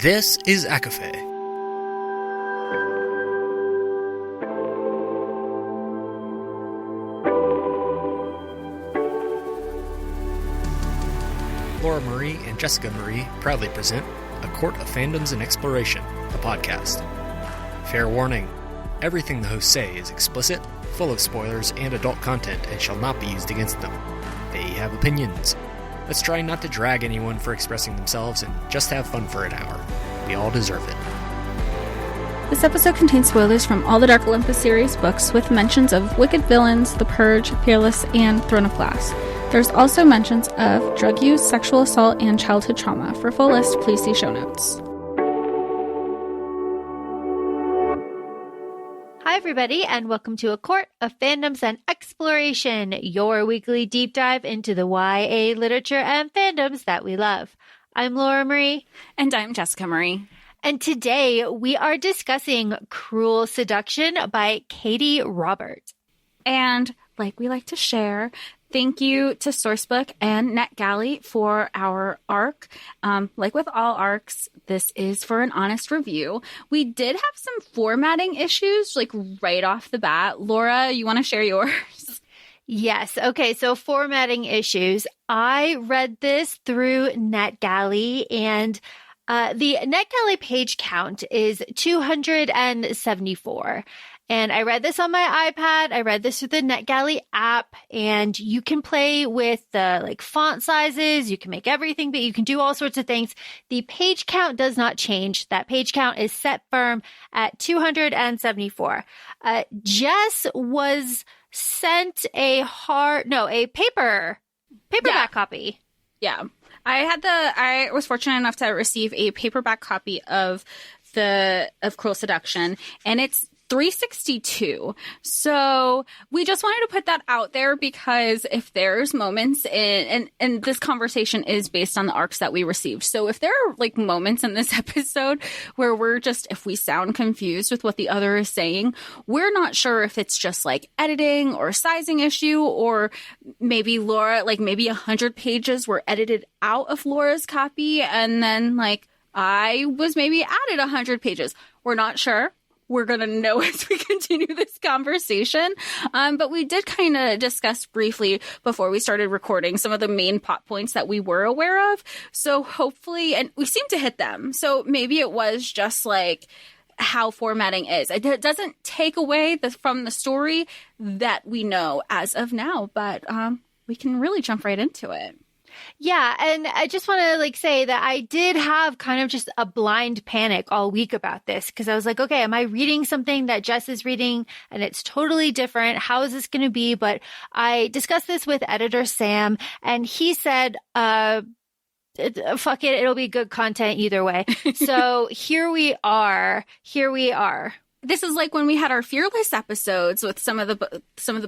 This is ACOFAE. Laura Marie and Jessica Marie proudly present A Court of Fandoms and Exploration, a podcast. Fair warning, everything the hosts say is explicit, full of spoilers and adult content and shall not be used against them. They have opinions. Let's try not to drag anyone for expressing themselves and just have fun for an hour. We all deserve it. This episode contains spoilers from all the Dark Olympus series books with mentions of wicked villains, The Purge, Peerless, and Throne of Glass. There's also mentions of drug use, sexual assault, and childhood trauma. For a full list, please see show notes. Hi, everybody, and welcome to A Court of Fandoms and Exploration, your weekly deep dive into the YA literature and fandoms that we love. I'm Laura Marie. And I'm Jessica Marie. And today we are discussing Cruel Seduction by Katie Robert. And like we like to share, thank you to Sourcebook and NetGalley for our arc. Like with all arcs, this is for an honest review. We did have some formatting issues, like right off the bat. Laura, you want to share yours? Yes. Okay. So formatting issues. I read this through NetGalley, and the NetGalley page count is 274. And I read this on my iPad. I read this through the NetGalley app, and you can play with the font sizes. You can make everything, but you can do all sorts of things. The page count does not change. That page count is set firm at 274. Jess was sent a paperback copy. Yeah. I was fortunate enough to receive a paperback copy of Cruel Seduction, and it's $362. So we just wanted to put that out there because if there's moments and this conversation is based on the arcs that we received. So if there are moments in this episode where if we sound confused with what the other is saying, we're not sure if it's just editing or sizing issue, or maybe Laura, maybe 100 pages were edited out of Laura's copy. And then I was maybe added 100 pages. We're not sure. We're going to know as we continue this conversation. But we did kind of discuss briefly before we started recording some of the main plot points that we were aware of. So hopefully, and we seem to hit them. So maybe it was just how formatting is. It doesn't take away from the story that we know as of now, but we can really jump right into it. Yeah, and I just want to say that I did have kind of just a blind panic all week about this, because I was like, okay, am I reading something that Jess is reading and it's totally different? How is this going to be? But I discussed this with editor Sam, and he said, fuck it, it'll be good content either way. So here we are. This is like when we had our Fearless episodes with some of the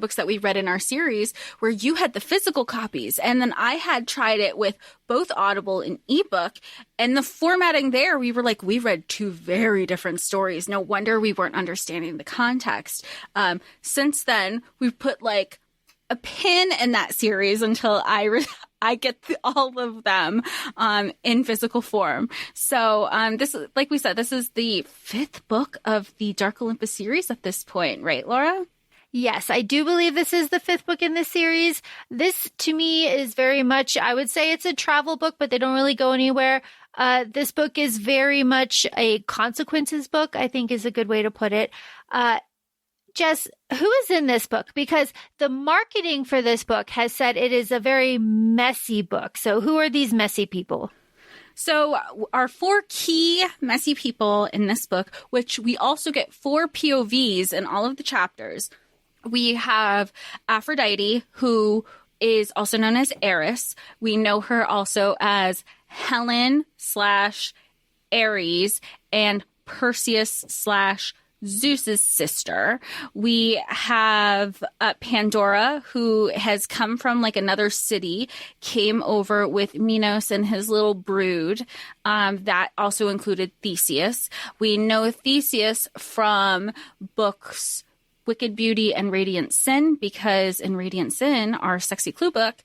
books that we read in our series, where you had the physical copies, and then I had tried it with both Audible and ebook, and the formatting there, we were we read two very different stories. No wonder we weren't understanding the context. Since then, we've put a pin in that series until I get all of them in physical form. So this, like we said, this is the fifth book of the Dark Olympus series at this point, right, Laura? Yes, I do believe this is the fifth book in this series. This, to me, is very much, I would say it's a travel book, but they don't really go anywhere. This book is very much a consequences book, I think is a good way to put it. Jess, who is in this book? Because the marketing for this book has said it is a very messy book. So who are these messy people? So our four key messy people in this book, which we also get 4 POVs in all of the chapters. We have Aphrodite, who is also known as Eris. We know her also as Helen/Ares and Perseus/ Zeus's sister. We have Pandora, who has come from another city, came over with Minos and his little brood. That also included Theseus. We know Theseus from books Wicked Beauty and Radiant Sin, because in Radiant Sin, our sexy clue book,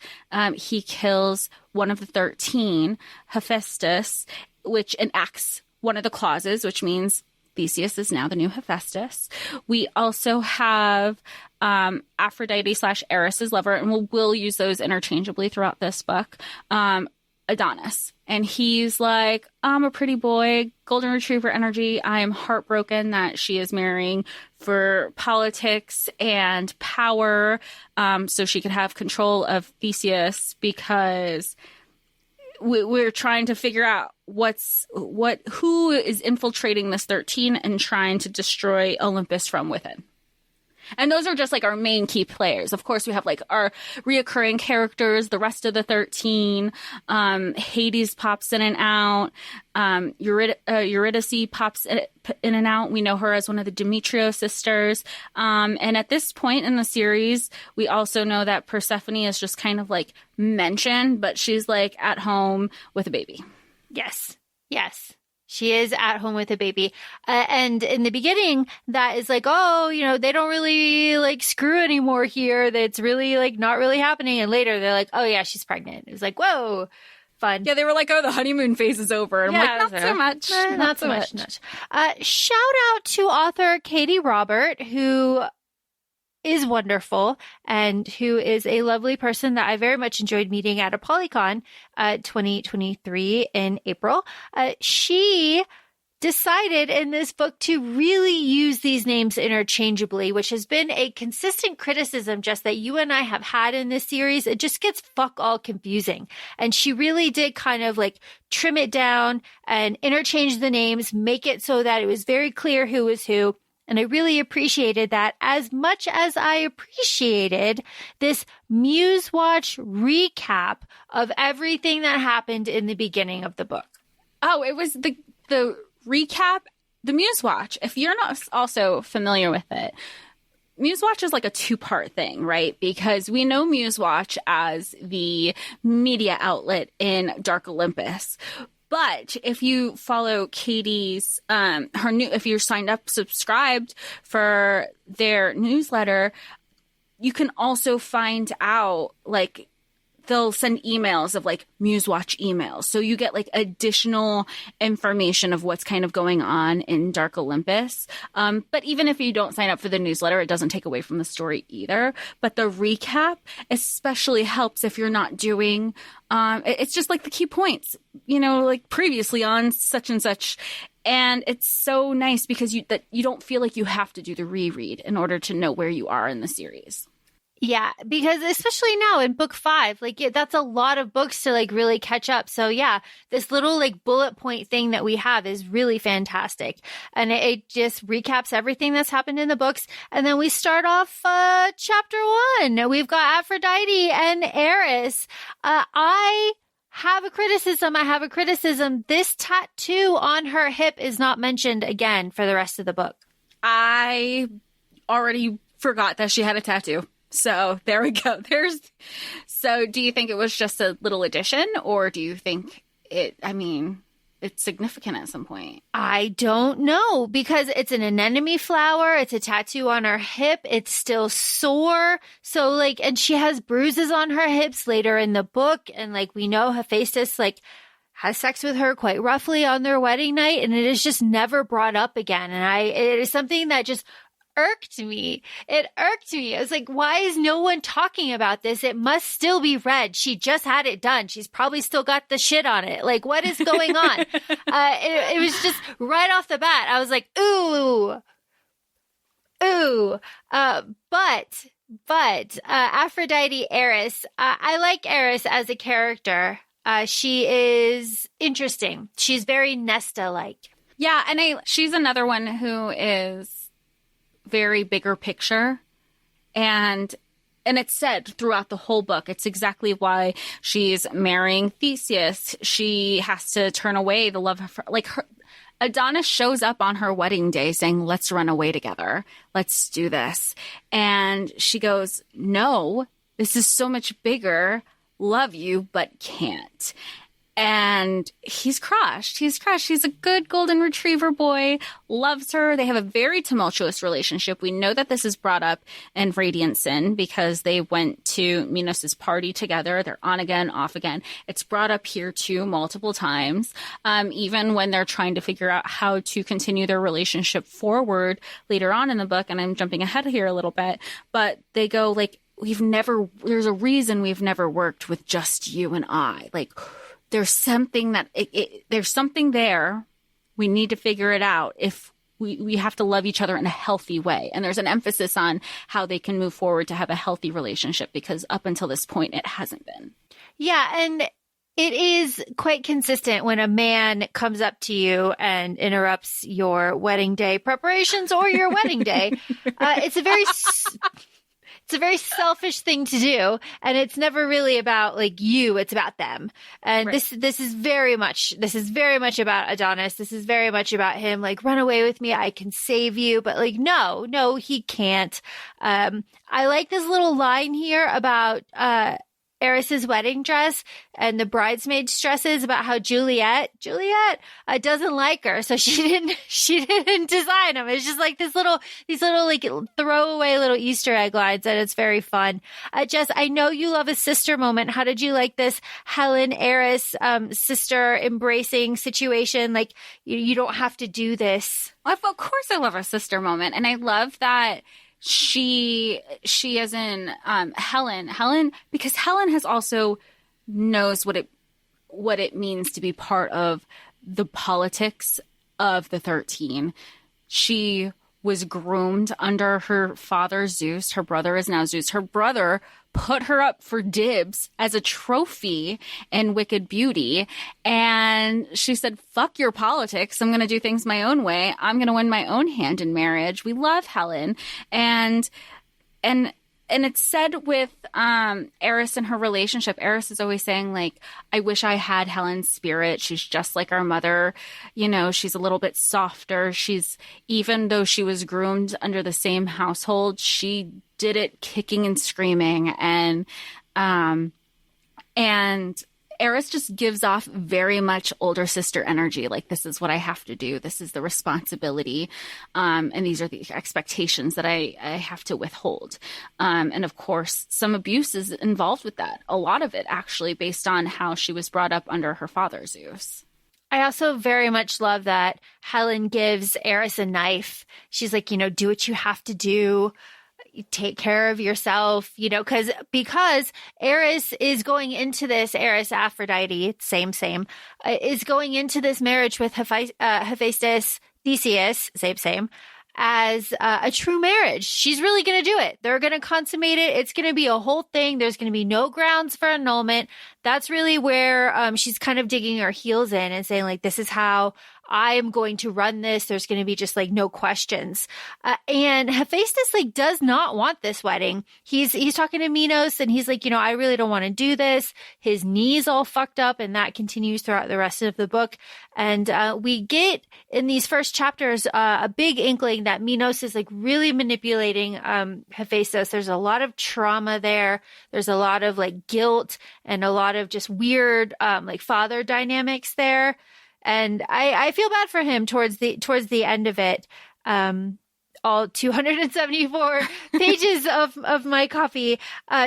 he kills one of the 13, Hephaestus, which enacts one of the clauses, which means Theseus is now the new Hephaestus. We also have Aphrodite / Eris's lover, and we'll use those interchangeably throughout this book, Adonis. And he's like, I'm a pretty boy, golden retriever energy. I am heartbroken that she is marrying for politics and power, so she could have control of Theseus, because we're trying to figure out who is infiltrating this 13 and trying to destroy Olympus from within. And those are just like our main key players. Of course, we have like our reoccurring characters, the rest of the 13. Hades pops in and out. Eurydice pops in and out. We know her as one of the Demetrio sisters. And at this point in the series, we also know that Persephone is just kind of like mentioned, but she's like at home with a baby. Yes. Yes. She is at home with a baby. And in the beginning, that is like, oh, you know, they don't really like screw anymore here. That's really like not really happening. And later they're like, oh yeah, she's pregnant. It was like, whoa, fun. Yeah, they were like, oh, the honeymoon phase is over. And I'm like, not so much. Not so much. Shout out to author Katie Robert, who is wonderful and who is a lovely person that I very much enjoyed meeting at a Polycon 2023 in April. She decided in this book to really use these names interchangeably, which has been a consistent criticism just that you and I have had in this series. It just gets fuck all confusing. And she really did kind of like trim it down and interchange the names, make it so that it was very clear who was who. And I really appreciated that, as much as I appreciated this Muse Watch recap of everything that happened in the beginning of the book. Oh, it was the recap, the Muse Watch. If you're not also familiar with it, Muse Watch is like a 2-part thing, right? Because we know Muse Watch as the media outlet in Dark Olympus. But if you follow Katie's, if you're signed up, subscribed for their newsletter, you can also find out, like, they'll send emails of like Muse Watch emails. So you get like additional information of what's kind of going on in Dark Olympus. But even if you don't sign up for the newsletter, it doesn't take away from the story either. But the recap especially helps if you're not doing, it's just like the key points, you know, like previously on such and such. And it's so nice because you don't feel like you have to do the reread in order to know where you are in the series. Yeah, because especially now in book 5, like that's a lot of books to like really catch up. So yeah, this little like bullet point thing that we have is really fantastic. And it just recaps everything that's happened in the books. And then we start off chapter 1. We've got Aphrodite and Eris. I have a criticism. This tattoo on her hip is not mentioned again for the rest of the book. I already forgot that she had a tattoo. So there we go. So do you think it was just a little addition, or do you think it's significant at some point? I don't know, because it's an anemone flower. It's a tattoo on her hip. It's still sore. So like, and she has bruises on her hips later in the book. And like, we know Hephaestus like has sex with her quite roughly on their wedding night. And it is just never brought up again. And it is something that just irked me. I was like, why is no one talking about this? It must still be read. She just had it done. She's probably still got the shit on it. Like, what is going on? It was just right off the bat. I was like, ooh. But Aphrodite Eris, I like Eris as a character. She is interesting. She's very Nesta-like. Yeah, and she's another one who is very bigger picture, and it's said throughout the whole book. It's exactly why she's marrying Theseus. She has to turn away the love of her. Adonis shows up on her wedding day saying, let's run away together. Let's do this. And she goes, no, this is so much bigger. Love you, but can't. And he's crushed. He's a good golden retriever boy, loves her. They have a very tumultuous relationship. We know that this is brought up in Radiant Sin because they went to Minos' party together. They're on again, off again. It's brought up here too multiple times. Even when they're trying to figure out how to continue their relationship forward later on in the book. And I'm jumping ahead here a little bit, but they go like, there's a reason we've never worked with just you and I. Like, there's something there's something there. We need to figure it out if we have to love each other in a healthy way. And there's an emphasis on how they can move forward to have a healthy relationship because up until this point, it hasn't been. Yeah. And it is quite consistent when a man comes up to you and interrupts your wedding day preparations or your wedding day. It's a very selfish thing to do, and it's never really about like you, it's about them. And right. This is very much about Adonis. This is very much about him like, run away with me, I can save you. But like, no, he can't. I like this little line here about Eris's wedding dress and the bridesmaids' dresses about how Juliet doesn't like her, so she didn't design them. It's just like these little like throwaway little Easter egg lines, and it's very fun. Jess, I know you love a sister moment. How did you like this Helen Eris sister embracing situation? Like you don't have to do this. Well, of course, I love a sister moment, and I love that. She as in Helen, because Helen has also knows what it means to be part of the politics of the 13. She was groomed under her father, Zeus. Her brother is now Zeus. Her brother put her up for dibs as a trophy in Wicked Beauty. And she said, fuck your politics. I'm going to do things my own way. I'm going to win my own hand in marriage. We love Helen. And it's said with Eris and her relationship. Eris is always saying, like, I wish I had Helen's spirit. She's just like our mother. You know, she's a little bit softer. Even though she was groomed under the same household, she did it kicking and screaming. And Eris just gives off very much older sister energy. Like, this is what I have to do. This is the responsibility. And these are the expectations that I have to withhold. And of course, some abuse is involved with that. A lot of it actually based on how she was brought up under her father, Zeus. I also very much love that Helen gives Eris a knife. She's like, do what you have to do. Take care of yourself, because Eris is going into this, Eris Aphrodite, same, is going into this marriage with Hephaestus Theseus, same, as a true marriage. She's really going to do it. They're going to consummate it. It's going to be a whole thing. There's going to be no grounds for annulment. That's really where she's kind of digging her heels in and saying, like, this is how I am going to run this. There's going to be just like no questions. And Hephaestus like does not want this wedding. He's talking to Minos and he's like, I really don't want to do this. His knee's all fucked up, and that continues throughout the rest of the book. And we get in these first chapters a big inkling that Minos is like really manipulating Hephaestus. There's a lot of trauma there. There's a lot of like guilt and a lot of just weird like father dynamics there. And I feel bad for him towards the end of it. All 274 pages of my copy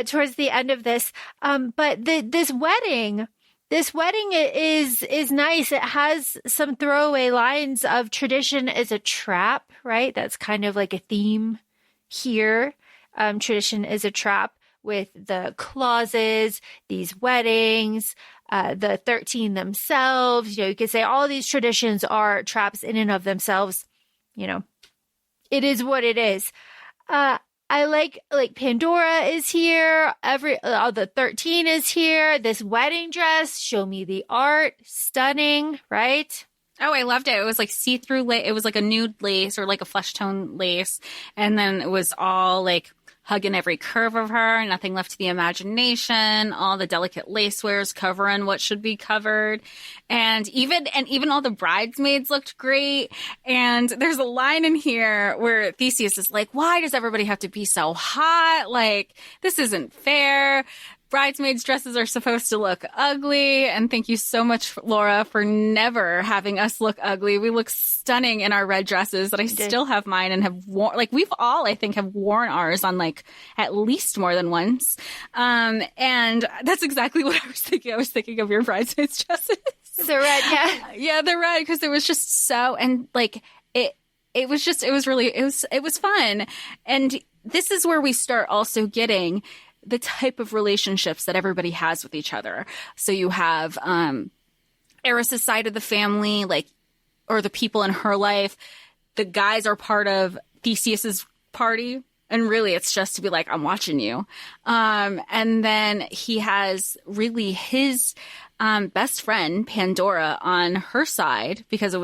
towards the end of this. But this wedding is nice. It has some throwaway lines of tradition is a trap, right? That's kind of like a theme here. Tradition is a trap with the clauses, these weddings, the 13 themselves. You could say all these traditions are traps in and of themselves. It is what it is. I like Pandora is here. The 13 is here. This wedding dress, show me the art. Stunning, right? Oh, I loved it. It was like see-through lace. It was like a nude lace or like a flesh tone lace. And then it was all like hugging every curve of her, nothing left to the imagination, all the delicate lace wears covering what should be covered. And even all the bridesmaids looked great. And there's a line in here where Theseus is like, why does everybody have to be so hot? Like, this isn't fair. bridesmaids' dresses are supposed to look ugly. And thank you so much, Laura, for never having us look ugly. We look stunning in our red dresses that I still have mine and have worn. Like, we've all, I think, have worn ours on like at least more than once. And that's exactly what I was thinking. I was thinking of your bridesmaids' dresses. The red, yeah. Yeah, the red, because it was just so, and like it was fun. And this is where we start also getting the type of relationships that everybody has with each other. So you have Eris's side of the family, like, or the people in her life. The guys are part of Theseus's party. And really, it's just to be like, I'm watching you. And then he has really his best friend, Pandora, on her side, because it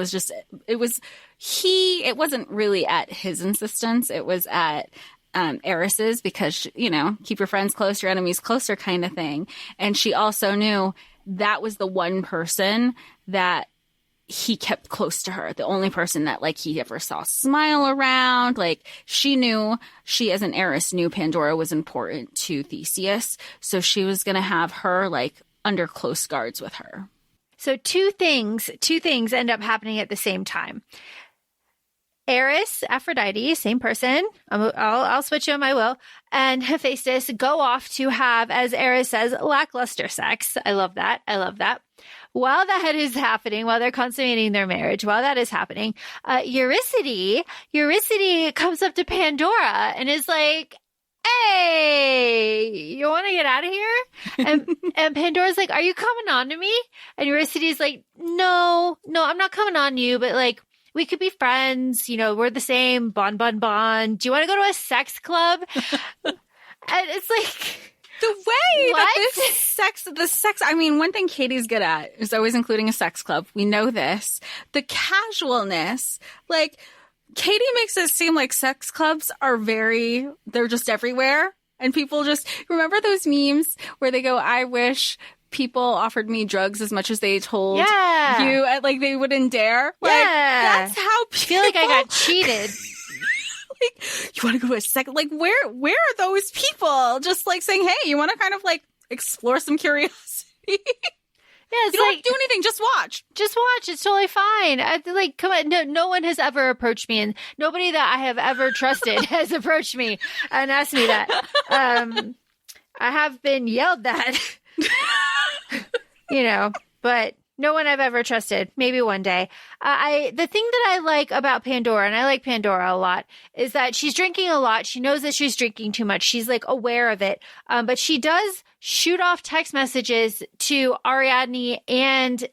wasn't really at his insistence. It was at Eris's, because, you know, keep your friends close, your enemies closer kind of thing. And she also knew that was the one person that he kept close to her, the only person that like he ever saw smile around. Like, she as an Eris knew Pandora was important to Theseus. So she was going to have her like under close guards with her. So two things end up happening at the same time. Eris, Aphrodite, same person. I'll switch them, I will. And Hephaestus go off to have, as Eris says, lackluster sex. I love that. While that is happening, while they're consummating their marriage, while that is happening, Eurydice comes up to Pandora and is like, hey, you want to get out of here? And Pandora's like, are you coming on to me? And Eurydice like, no, I'm not coming on you, but like, we could be friends. You know, we're the same. Bond. Do you want to go to a sex club? And it's like, the way that the sex, I mean, one thing Katie's good at is always including a sex club. We know this. The casualness, like, Katie makes it seem like sex clubs they're just everywhere. And people just, remember those memes where they go, I wish people offered me drugs as much as they told you, like they wouldn't dare. Like, that's how people... I feel like I got cheated. Like, you want to go to a second? Like, where are those people? Just like saying, hey, you want to kind of like explore some curiosity? Yeah, it's you don't have to do anything. Just watch. It's totally fine. Like, come on. No one has ever approached me, and nobody that I have ever trusted has approached me and asked me that. I have been yelled at, you know, but no one I've ever trusted. Maybe one day. The thing that I like about Pandora, and I like Pandora a lot, is that she's drinking a lot. She knows that she's drinking too much. She's like aware of it. But she does shoot off text messages to Ariadne and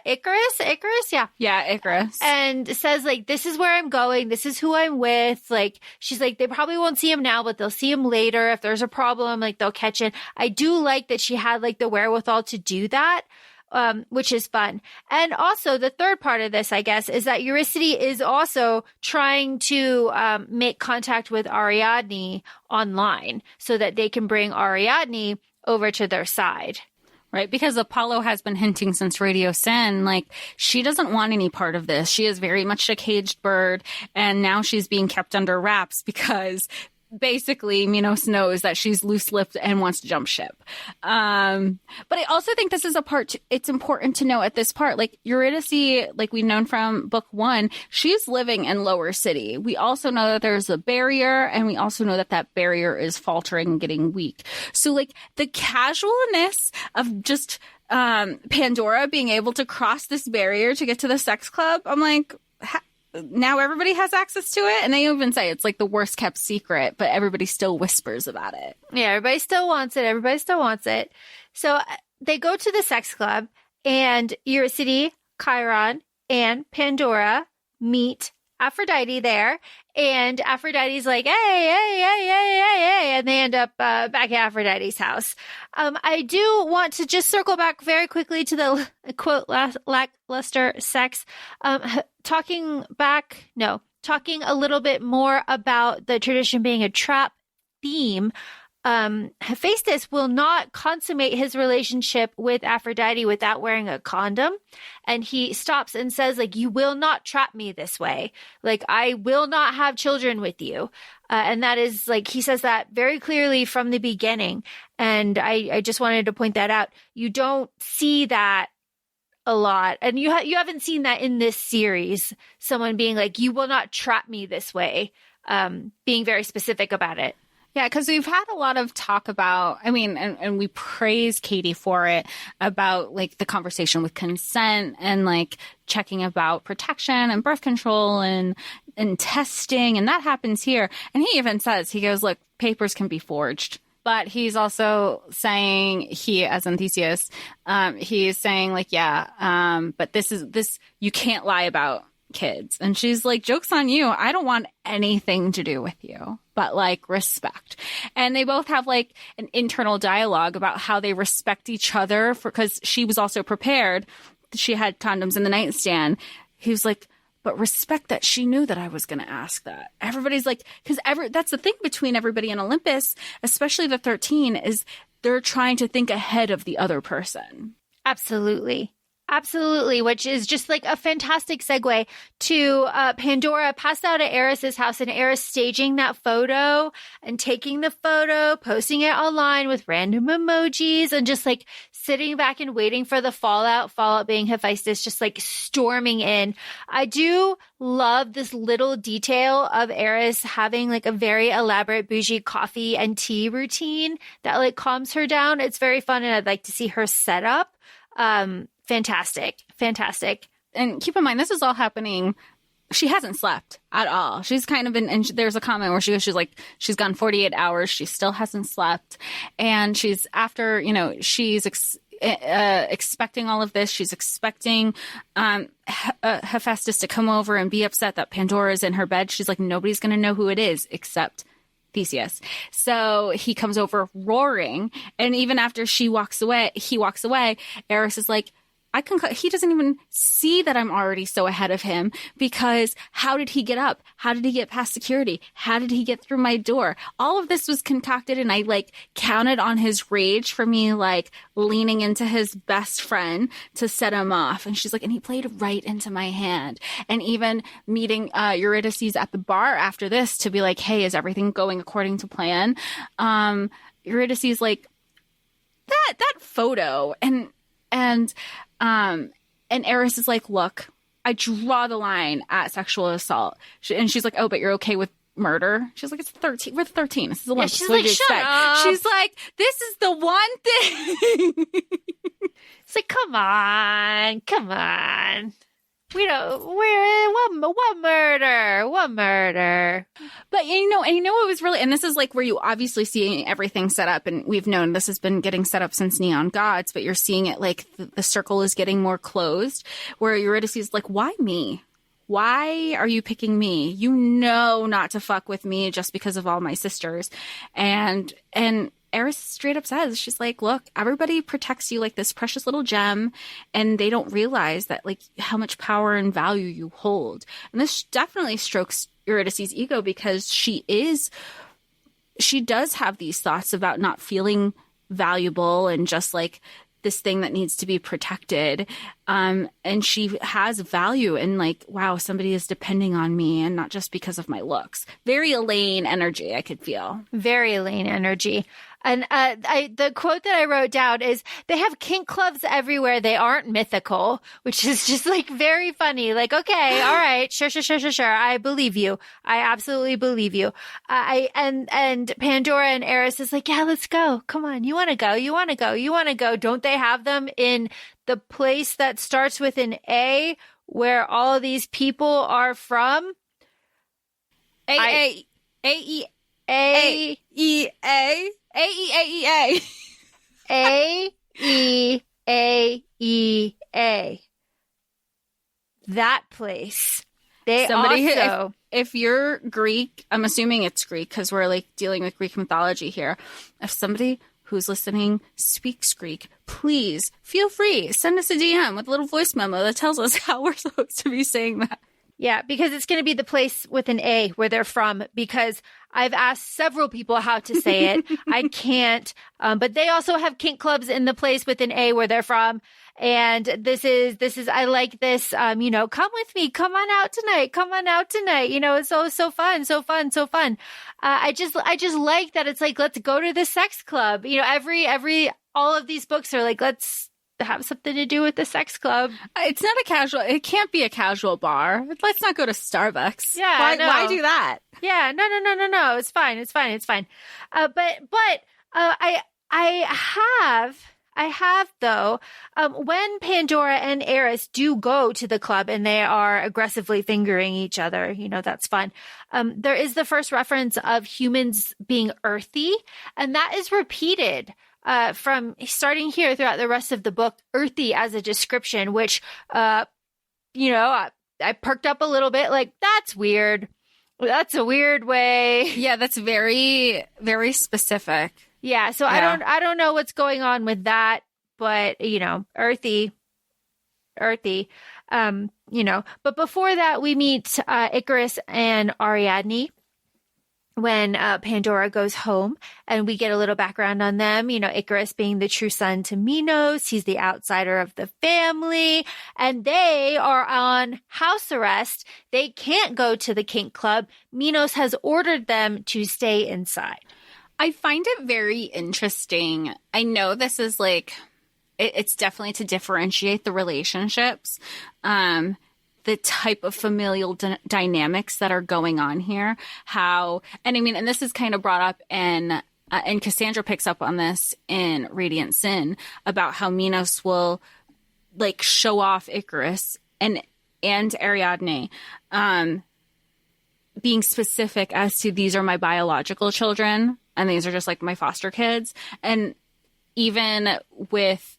Icarus. Yeah. Yeah, Icarus. And says like, this is where I'm going. This is who I'm with. Like, she's like, they probably won't see him now, but they'll see him later. If there's a problem, like they'll catch it. I do like that she had like the wherewithal to do that. Which is fun. And also the third part of this, I guess, is that Eurydice is also trying to make contact with Ariadne online so that they can bring Ariadne over to their side. Right, because Apollo has been hinting since Radio Sin, like, she doesn't want any part of this. She is very much a caged bird, and now she's being kept under wraps because basically Minos knows that she's loose-lipped and wants to jump ship. But I also think this is a part it's important to know at this part, like Eurydice, like we've known from book 1, she's living in Lower City. We also know that there's a barrier, and we also know that that barrier is faltering and getting weak. So like the casualness of just Pandora being able to cross this barrier to get to the sex club, I'm like, now everybody has access to it. And they even say it's like the worst kept secret, but everybody still whispers about it. Yeah, everybody still wants it. So they go to the sex club, and Eurydice, Chiron, and Pandora meet Aphrodite there. And Aphrodite's like, hey. And they end up back at Aphrodite's house. I do want to just circle back very quickly to the quote lackluster sex. Talking a little bit more about the tradition being a trap theme. Hephaestus will not consummate his relationship with Aphrodite without wearing a condom. And he stops and says, like, you will not trap me this way. Like, I will not have children with you. And that is, like, he says that very clearly from the beginning. And I just wanted to point that out. You don't see that a lot. And you haven't seen that in this series. Someone being like, you will not trap me this way. Being very specific about it. Yeah, because we've had a lot of talk about, I mean, and we praise Katie for it, about like the conversation with consent and like checking about protection and birth control and testing. And that happens here. And he even says, he goes, look, papers can be forged. But he's also saying, he, as in Theseus, he's saying like, but this, you can't lie about kids. And she's like, joke's on you. I don't want anything to do with you, but like respect. And they both have like an internal dialogue about how they respect each other, because she was also prepared. She had condoms in the nightstand. He was like, but respect that she knew that I was going to ask that. Everybody's like, because that's the thing between everybody in Olympus, especially the 13, is they're trying to think ahead of the other person. Absolutely. Absolutely, which is just like a fantastic segue to Pandora passed out at Eris's house, and Eris staging that photo and taking the photo, posting it online with random emojis, and just like sitting back and waiting for the fallout being Hephaestus just like storming in. I do love this little detail of Eris having like a very elaborate bougie coffee and tea routine that like calms her down. It's very fun, and I'd like to see her set up. Fantastic. And keep in mind, this is all happening. She hasn't slept at all. She's kind of been, and there's a comment where she's like, she's gone 48 hours. She still hasn't slept. And she's after, she's expecting all of this. She's expecting Hephaestus to come over and be upset that Pandora's in her bed. She's like, nobody's going to know who it is except Theseus. So he comes over roaring. And even after he walks away, Eris is like, he doesn't even see that I'm already so ahead of him, because how did he get up? How did he get past security? How did he get through my door? All of this was concocted, and I like counted on his rage for me, like leaning into his best friend to set him off. And she's like, and he played right into my hand. And even meeting Eurydice at the bar after this to be like, hey, is everything going according to plan? Eurydice's like, that photo and Eris is like, look, I draw the line at sexual assault. And she's like, oh, but you're okay with murder? She's like, it's 13. We're 13. This is the one. Yeah, she's like, shut up. She's like, this is the one thing. It's like, come on. What murder? But it was really, and this is like where you obviously see everything set up, and we've known this has been getting set up since Neon Gods, but you're seeing it like the circle is getting more closed, where Eurydice is like, why me? Why are you picking me? You know not to fuck with me just because of all my sisters. And Eris straight up says, she's like, look, everybody protects you like this precious little gem, and they don't realize that like how much power and value you hold. And this definitely strokes Eurydice's ego, because she does have these thoughts about not feeling valuable and just like this thing that needs to be protected. And she has value in like, wow, somebody is depending on me, and not just because of my looks. Very Elaine energy, I could feel. Very Elaine energy. And the quote that I wrote down is, they have kink clubs everywhere. They aren't mythical, which is just like very funny. Like, okay, all right, sure. I believe you. I absolutely believe you. And Pandora and Eris is like, yeah, let's go. Come on. You want to go. Don't they have them in the place that starts with an A, where all of these people are from? AEA. That place. If you're Greek, I'm assuming it's Greek because we're like dealing with Greek mythology here. If somebody who's listening speaks Greek, please feel free. Send us a DM with a little voice memo that tells us how we're supposed to be saying that. Yeah, because it's going to be the place with an A where they're from, because I've asked several people how to say it. I can't. But they also have kink clubs in the place with an A where they're from. And this is, I like this, come with me, come on out tonight. It's so fun. I just like that. It's like, let's go to the sex club. All of these books are like, let's have something to do with the sex club. It's not it can't be a casual bar. Let's not go to Starbucks. Yeah. Why do that? Yeah. No. It's fine. But I have though, when Pandora and Eris do go to the club and they are aggressively fingering each other, that's fun. There is the first reference of humans being earthy, and that is repeated from starting here throughout the rest of the book, earthy as a description, which, I perked up a little bit, like, that's weird. That's a weird way. Yeah, that's very, very specific. Yeah, so yeah. I don't know what's going on with that, but earthy. But before that, we meet Icarus and Ariadne when Pandora goes home, and we get a little background on them. Icarus being the true son to Minos, he's the outsider of the family, and they are on house arrest. They can't go to the kink club. Minos has ordered them to stay inside. I find it very interesting. I know this is like, it's definitely to differentiate the relationships, the type of familial dynamics that are going on here. And this is kind of brought up and Cassandra picks up on this in Radiant Sin about how Minos will like show off Icarus and Ariadne, being specific as to these are my biological children. And these are just like my foster kids. And even with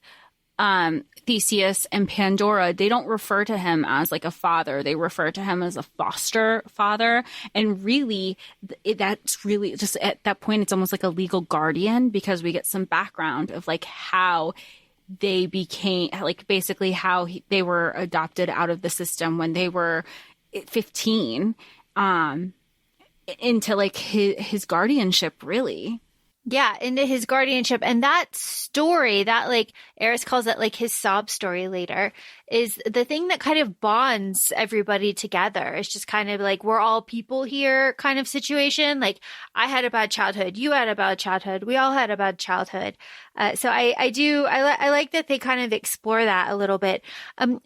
Theseus and Pandora, they don't refer to him as like a father. They refer to him as a foster father. And really, that's really just at that point, it's almost like a legal guardian, because we get some background of like how they became, like basically how they were adopted out of the system when they were 15. Into like his guardianship, really. Yeah, into his guardianship. And that story, that like Eris calls it like his sob story later, is the thing that kind of bonds everybody together. It's just kind of like, we're all people here kind of situation. Like, I had a bad childhood. You had a bad childhood. We all had a bad childhood. So I like that they kind of explore that a little bit.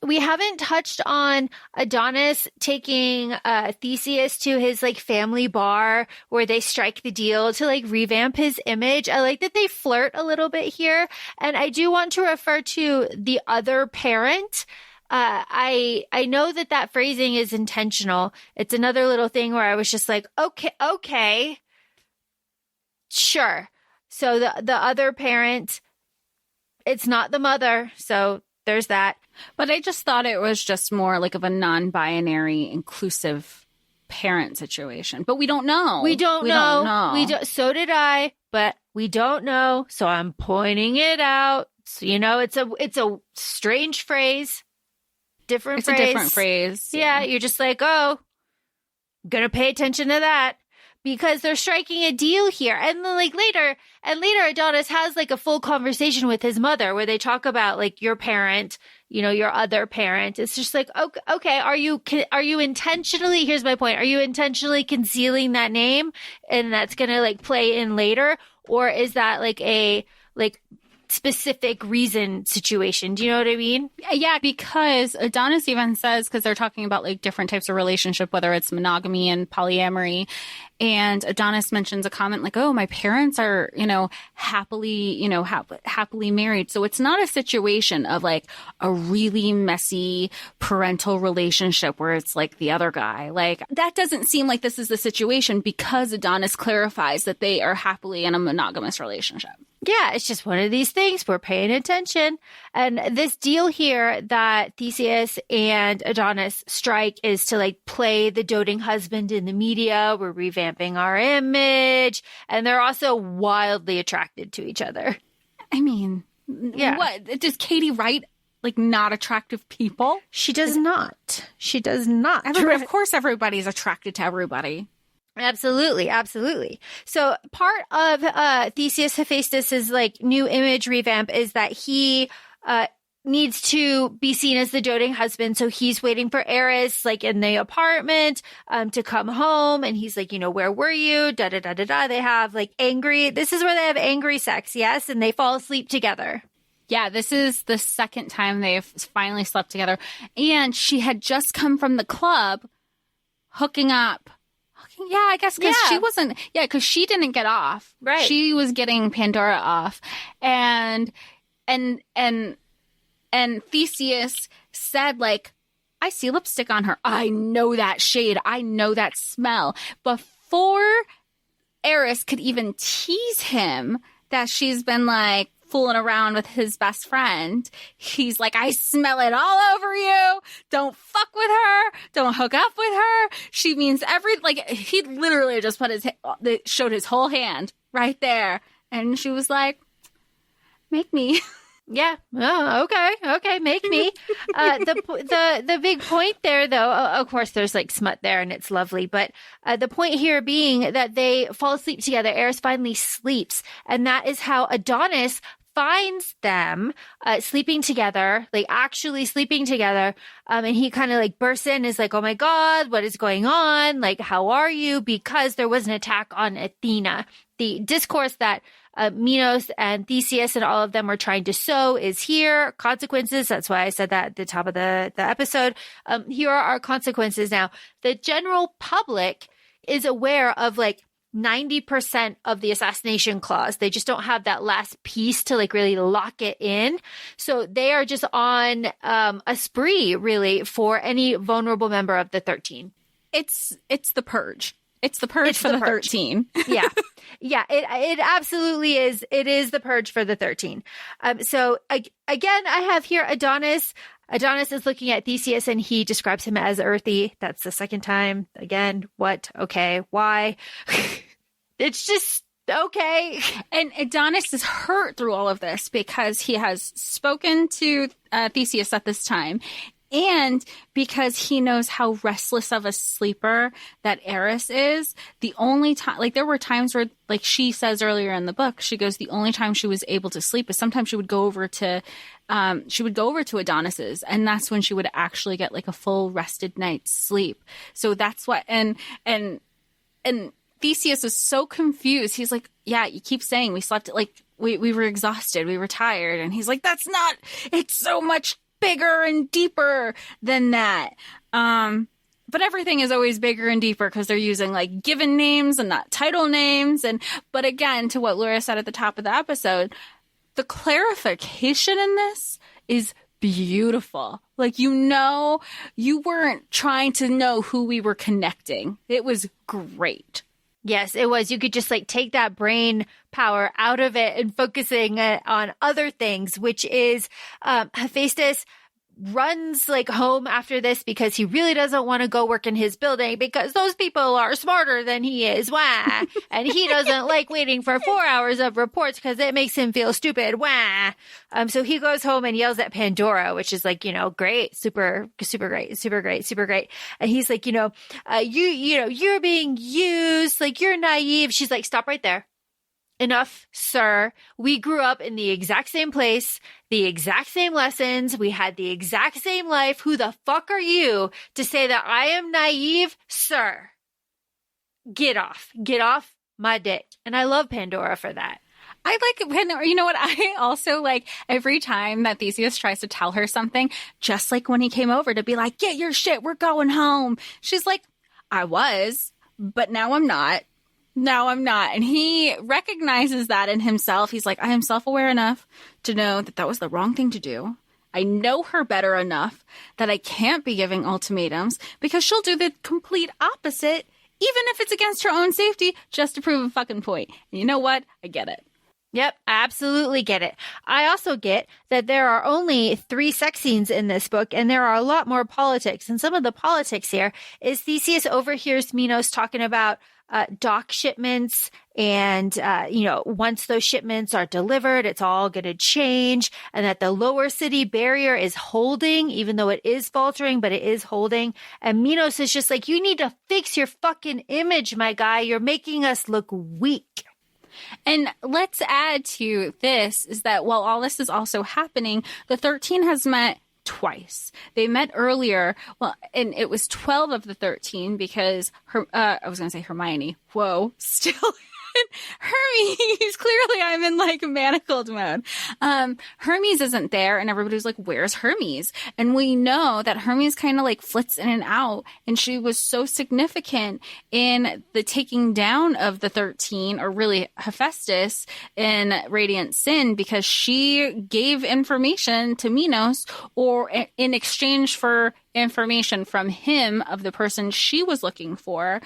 We haven't touched on Adonis taking Theseus to his like family bar where they strike the deal to like revamp his image. I like that they flirt a little bit here. And I do want to refer to the other parent. I know that phrasing is intentional. It's another little thing where I was just like, okay, sure. So the other parent, it's not the mother. So there's that. But I just thought it was just more like of a non-binary inclusive parent situation. But we don't know. We don't know. So did I, but we don't know. So I'm pointing it out. So, it's a strange phrase. It's a different phrase. Yeah, you're just like, oh, gonna pay attention to that. Because they're striking a deal here. And then like later Adonis has like a full conversation with his mother where they talk about like your parent, your other parent. It's just like, okay, are you intentionally, here's my point, are you intentionally concealing that name and that's going to like play in later? Or is that like a like specific reason situation? Do you know what I mean? Yeah, because Adonis even says, because they're talking about like different types of relationship, whether it's monogamy and polyamory. And Adonis mentions a comment like, oh, my parents are, happily married. So it's not a situation of like a really messy parental relationship where it's like the other guy. Like that doesn't seem like this is the situation, because Adonis clarifies that they are happily in a monogamous relationship. Yeah, it's just one of these things. We're paying attention. And this deal here that Theseus and Adonis strike is to like play the doting husband in the media. We're revamping our image. And they're also wildly attracted to each other. I mean, yeah. What? Does Katie write like not attractive people? She does not. She does not. Of course, everybody's attracted to everybody. Absolutely, absolutely. So part of Theseus Hephaestus's like new image revamp is that he needs to be seen as the doting husband. So he's waiting for Eris, like in the apartment, to come home. And he's like, where were you? Da da da da da. They have like angry. This is where they have angry sex, yes, and they fall asleep together. Yeah, this is the second time they've finally slept together. And she had just come from the club, hooking up. Yeah, I guess because she wasn't. Yeah, because she didn't get off. Right. She was getting Pandora off, and Theseus said, like, I see lipstick on her. I know that shade. I know that smell. Before Eris could even tease him that she's been like fooling around with his best friend, he's like, I smell it all over you. Don't fuck with her. Don't hook up with her. She means he literally just showed his whole hand right there. And she was like, make me. Yeah. Oh, okay. Make me. The big point there, though, of course, there's like smut there and it's lovely. But the point here being that they fall asleep together. Eris finally sleeps. And that is how Adonis finds them sleeping together, like actually sleeping together. And he kind of like bursts in, is like, oh my God, what is going on? Like, how are you? Because there was an attack on Athena. The discourse that Minos and Theseus and all of them were trying to sow is here. Consequences. That's why I said that at the top of the episode. Here are our consequences now. The general public is aware of like 90% of the assassination clause. They just don't have that last piece to like really lock it in. So they are just on a spree really for any vulnerable member of the 13. It's the purge. It's the purge for the 13. Yeah. Yeah, it absolutely is. It is the purge for the 13. So again, I have here Adonis. Adonis is looking at Theseus and he describes him as earthy. That's the second time. Again, what? Okay. Why? It's just okay. And Adonis is hurt through all of this because he has spoken to Theseus at this time. And because he knows how restless of a sleeper that Eris is, the only time, like there were times where, like she says earlier in the book, she goes, the only time she was able to sleep is sometimes she would go over to Adonis's, and that's when she would actually get like a full rested night's sleep. So that's what, and Theseus is so confused. He's like, yeah, you keep saying we slept, like we were exhausted, we were tired. And he's like, that's not, it's so much bigger and deeper than that. But everything is always bigger and deeper because they're using like given names and not title names. But again, to what Laura said at the top of the episode, the clarification in this is beautiful. Like, you weren't trying to know who we were connecting. It was great. Yes, it was. You could just like take that brain power out of it and focusing on other things, which is Hephaestus runs like home after this because he really doesn't want to go work in his building because those people are smarter than he is. Wah. And he doesn't like waiting for 4 hours of reports because it makes him feel stupid. Wah. So he goes home and yells at Pandora, which is like, great, super great. And he's like, you're being used, like you're naive. She's like, stop right there. Enough, sir. We grew up in the exact same place, the exact same lessons. We had the exact same life. Who the fuck are you to say that I am naive, sir? Get off my dick. And I love Pandora for that. I like Pandora. You know what? I also like every time that Theseus tries to tell her something, just like when he came over to be like, get your shit, we're going home. She's like, I was, but now I'm not. And he recognizes that in himself. He's like, I am self-aware enough to know that that was the wrong thing to do. I know her better enough that I can't be giving ultimatums because she'll do the complete opposite, even if it's against her own safety, just to prove a fucking point. And you know what? I get it. Yep, I absolutely get it. I also get that there are only 3 sex scenes in this book, and there are a lot more politics. And some of the politics here is Theseus overhears Minos talking about dock shipments, and once those shipments are delivered, it's all going to change, and that the lower city barrier is holding, even though it is faltering, but it is holding. And Minos is just like, you need to fix your fucking image, my guy. You're making us look weak. And let's add to this is that while all this is also happening, the 13 has met twice. They met earlier, and it was 12 of the 13 because I was going to say Hermione. Whoa, still Hermes. Clearly I'm in like Manacled mode. Hermes isn't there, and everybody's like, where's Hermes? And we know that Hermes kind of like flits in and out, and she was so significant in the taking down of the 13, or really Hephaestus in Radiant Sin, because she gave information to Minos, or in exchange for information from him of the person she was looking for.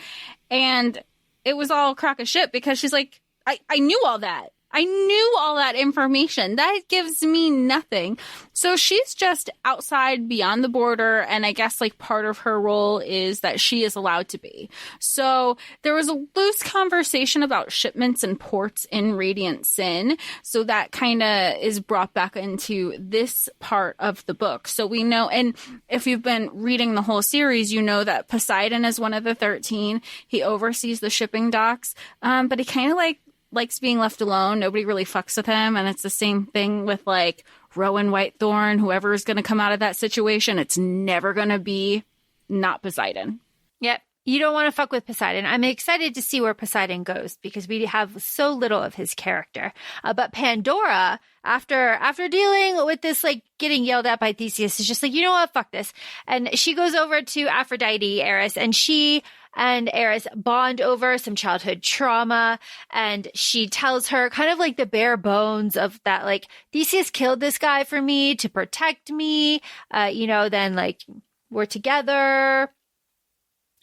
And it was all crock of shit because she's like, I knew all that. I knew all that information. That gives me nothing. So she's just outside beyond the border. And I guess like part of her role is that she is allowed to be. So there was a loose conversation about shipments and ports in Radiant Sin. So that kind of is brought back into this part of the book. So we know, and if you've been reading the whole series, you know that Poseidon is one of the 13. He oversees the shipping docks. But he kind of likes being left alone. Nobody really fucks with him. And it's the same thing with like Rowan Whitethorn, whoever is going to come out of that situation. It's never going to be not Poseidon. Yep. You don't want to fuck with Poseidon. I'm excited to see where Poseidon goes because we have so little of his character. But Pandora, after dealing with this, like getting yelled at by Theseus, is just like, you know what? Fuck this. And she goes over to Aphrodite, Eris, and she and Eris bond over some childhood trauma. And she tells her kind of like the bare bones of that, like, Theseus killed this guy for me to protect me. Then like we're together.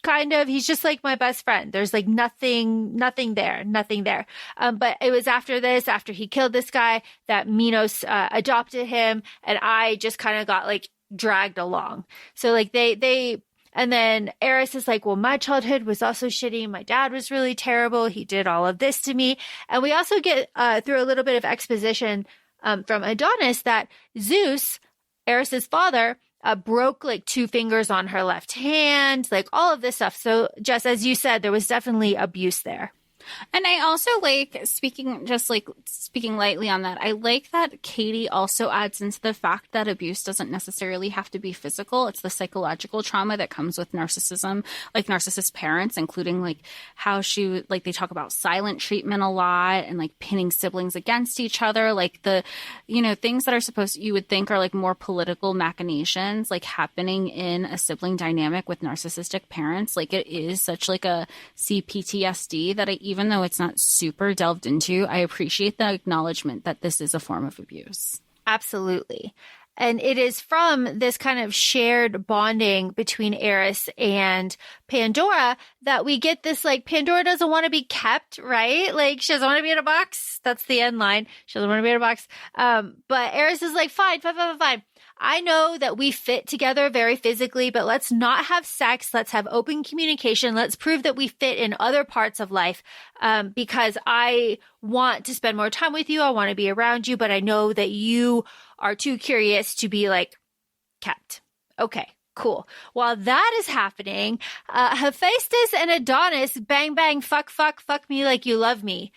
Kind of. He's just like my best friend. There's like nothing there. But it was after he killed this guy, that Minos adopted him. And I just kind of got like dragged along. So like and then Eris is like, well, my childhood was also shitty. My dad was really terrible. He did all of this to me. And we also get through a little bit of exposition from Adonis that Zeus, Eris's father, broke like 2 fingers on her left hand, like all of this stuff. So just as you said, there was definitely abuse there. And I also like speaking lightly on that. I like that Katie also adds into the fact that abuse doesn't necessarily have to be physical. It's the psychological trauma that comes with narcissism, like narcissist parents, including like how they talk about silent treatment a lot and like pinning siblings against each other, like the, things that are you would think are like more political machinations, like happening in a sibling dynamic with narcissistic parents. Like it is such like a CPTSD that even though it's not super delved into, I appreciate the acknowledgement that this is a form of abuse. Absolutely. And it is from this kind of shared bonding between Eris and Pandora that we get this, like, Pandora doesn't want to be kept, right? Like, she doesn't want to be in a box. That's the end line. She doesn't want to be in a box. But Eris is like, fine. I know that we fit together very physically, but let's not have sex. Let's have open communication. Let's prove that we fit in other parts of life, because I want to spend more time with you. I want to be around you, but I know that you are too curious to be like kept. Okay, cool. While that is happening, Hephaestus and Adonis bang, bang, fuck me like you love me.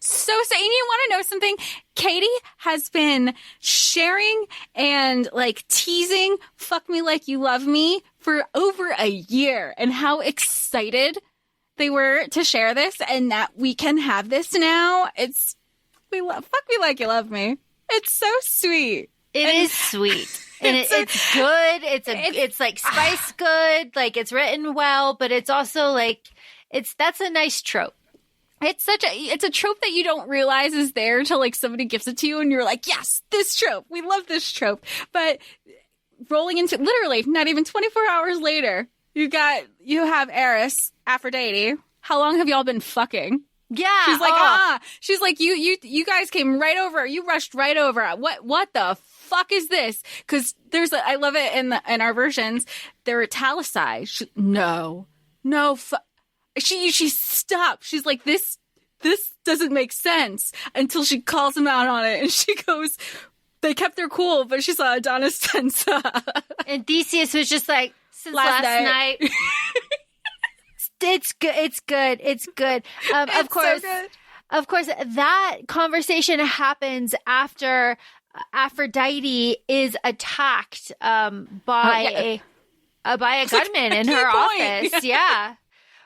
So, and you want to know something? Katie has been sharing and like teasing fuck me like you love me for over a year, and how excited they were to share this and that we can have this now. Fuck me like you love me. It's so sweet. It is sweet. And it's good. It's like spice good. Like it's written well, but it's also like, that's a nice trope. It's a trope that you don't realize is there until like somebody gives it to you and you're like, yes, this trope. We love this trope. But rolling into literally not even 24 hours later, you have Eris, Aphrodite. How long have y'all been fucking? Yeah. She's like, She's like, you guys came right over. You rushed right over. What the fuck is this? Because I love it in our versions. They're italicized. She stopped. She's like, this doesn't make sense, until she calls him out on it, and she goes, they kept their cool, but she saw Adonis tense up. And Theseus was just like, since last night. It's good. It's good. It's good. Of course, so good. Of course, that conversation happens after Aphrodite is attacked by a gunman in her office. Yeah.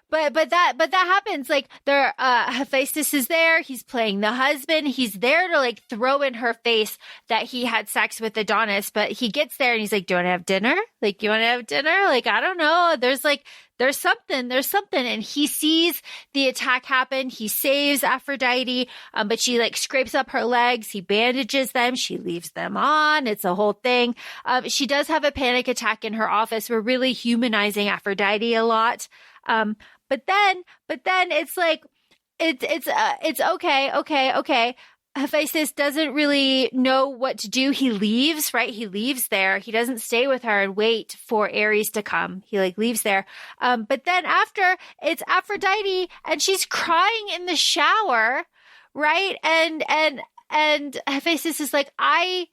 But that happens. Like, Hephaestus is there. He's playing the husband. He's there to like throw in her face that he had sex with Adonis. But he gets there and he's like, "Do you want to have dinner? Like, you want to have dinner? Like, I don't know. There's something. And he sees the attack happen. He saves Aphrodite. But she like scrapes up her legs. He bandages them. She leaves them on. It's a whole thing. She does have a panic attack in her office. We're really humanizing Aphrodite a lot. But then it's like, it's okay. Hephaestus doesn't really know what to do. He leaves, right? He leaves there. He doesn't stay with her and wait for Ares to come. He like leaves there. But then after, it's Aphrodite and she's crying in the shower, right? And Hephaestus is like, I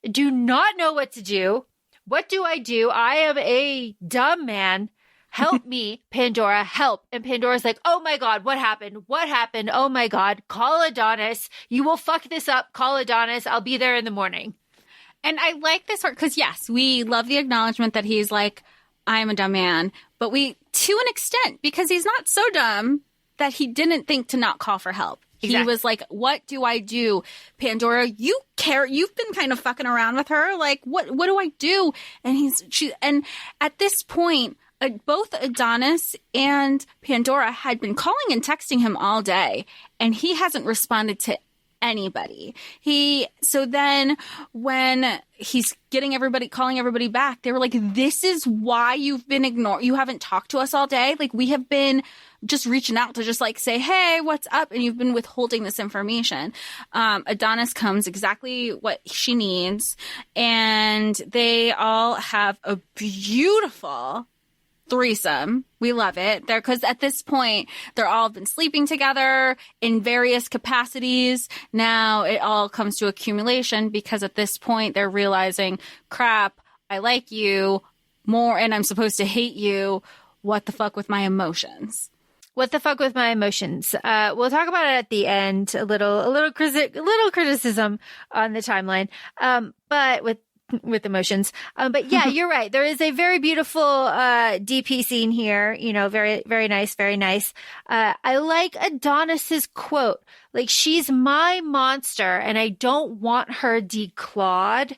do not know what to do. What do? I am a dumb man. Help me, Pandora, help. And Pandora's like, oh my God, what happened? What happened? Oh my God, call Adonis. You will fuck this up. Call Adonis. I'll be there in the morning. And I like this part because, yes, we love the acknowledgement that he's like, I am a dumb man. But to an extent, because he's not so dumb that he didn't think to not call for help. Exactly. He was like, what do I do? Pandora, you care. You've been kind of fucking around with her. Like, what do I do? And at this point, both Adonis and Pandora had been calling and texting him all day, and he hasn't responded to anybody. So then when he's calling everybody back, they were like, this is why you've been ignored. You haven't talked to us all day. Like, we have been just reaching out to just like say, hey, what's up? And you've been withholding this information. Adonis comes exactly what she needs. And they all have a beautiful threesome. We love it. Because at this point, they're all been sleeping together in various capacities. Now it all comes to accumulation because at this point they're realizing, crap, I like you more and I'm supposed to hate you. What the fuck with my emotions? What the fuck with my emotions? We'll talk about it at the end. A little criticism on the timeline. But with emotions. But yeah, you're right. There is a very beautiful DP scene here. You know, very, very nice, very nice. I like Adonis's quote, like, she's my monster and I don't want her declawed.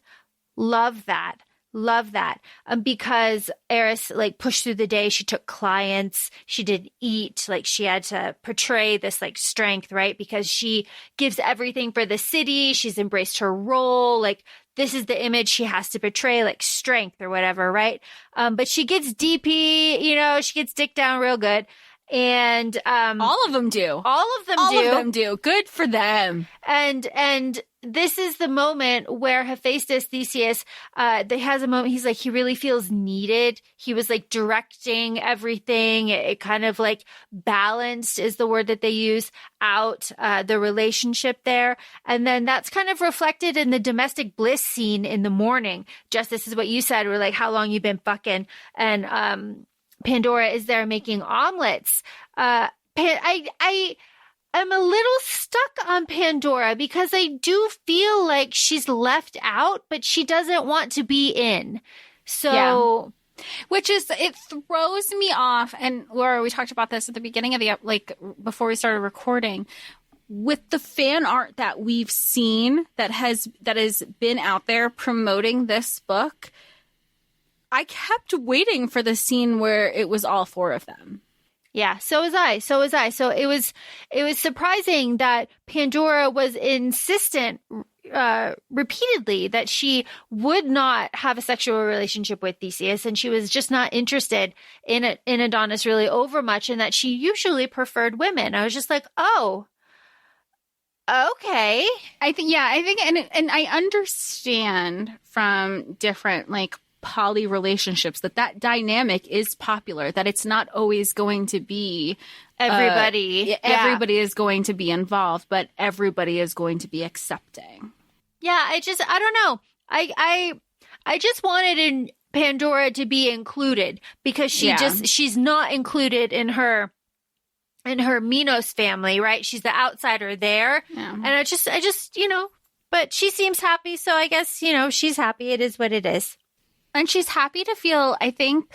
Love that. Love that. Because Eris like pushed through the day. She took clients. She didn't eat. Like, she had to portray this like strength, right? Because she gives everything for the city. She's embraced her role. Like, this is the image she has to portray, like strength or whatever, right? But she gets DP, you know, she gets dick down real good. And all of them do. All of them do. Good for them. And this is the moment where Hephaestus, Theseus, has a moment. He's like, he really feels needed. He was like directing everything. It kind of like balanced is the word that they use out the relationship there. And then that's kind of reflected in the domestic bliss scene in the morning. Just this is what you said. We're like, how long you been fucking? And Pandora is there making omelets. I'm a little stuck on Pandora because I do feel like she's left out, but she doesn't want to be in. So, which is, it throws me off. And Laura, we talked about this at the beginning of like before we started recording, with the fan art that we've seen that has been out there promoting this book. I kept waiting for the scene where it was all four of them. Yeah, so was I. So it was surprising that Pandora was insistent, repeatedly that she would not have a sexual relationship with Theseus, and she was just not interested in Adonis really over much, and that she usually preferred women. I was just like, oh, okay. I think, and I understand from different like poly relationships that dynamic is popular, that it's not always going to be everybody is going to be involved, but everybody is going to be accepting. Yeah, I don't know. I just wanted Pandora to be included, because she's not included in her Minos family, right? She's the outsider there. Yeah. And I just, but she seems happy. So I guess, she's happy. It is what it is. And she's happy to feel, I think,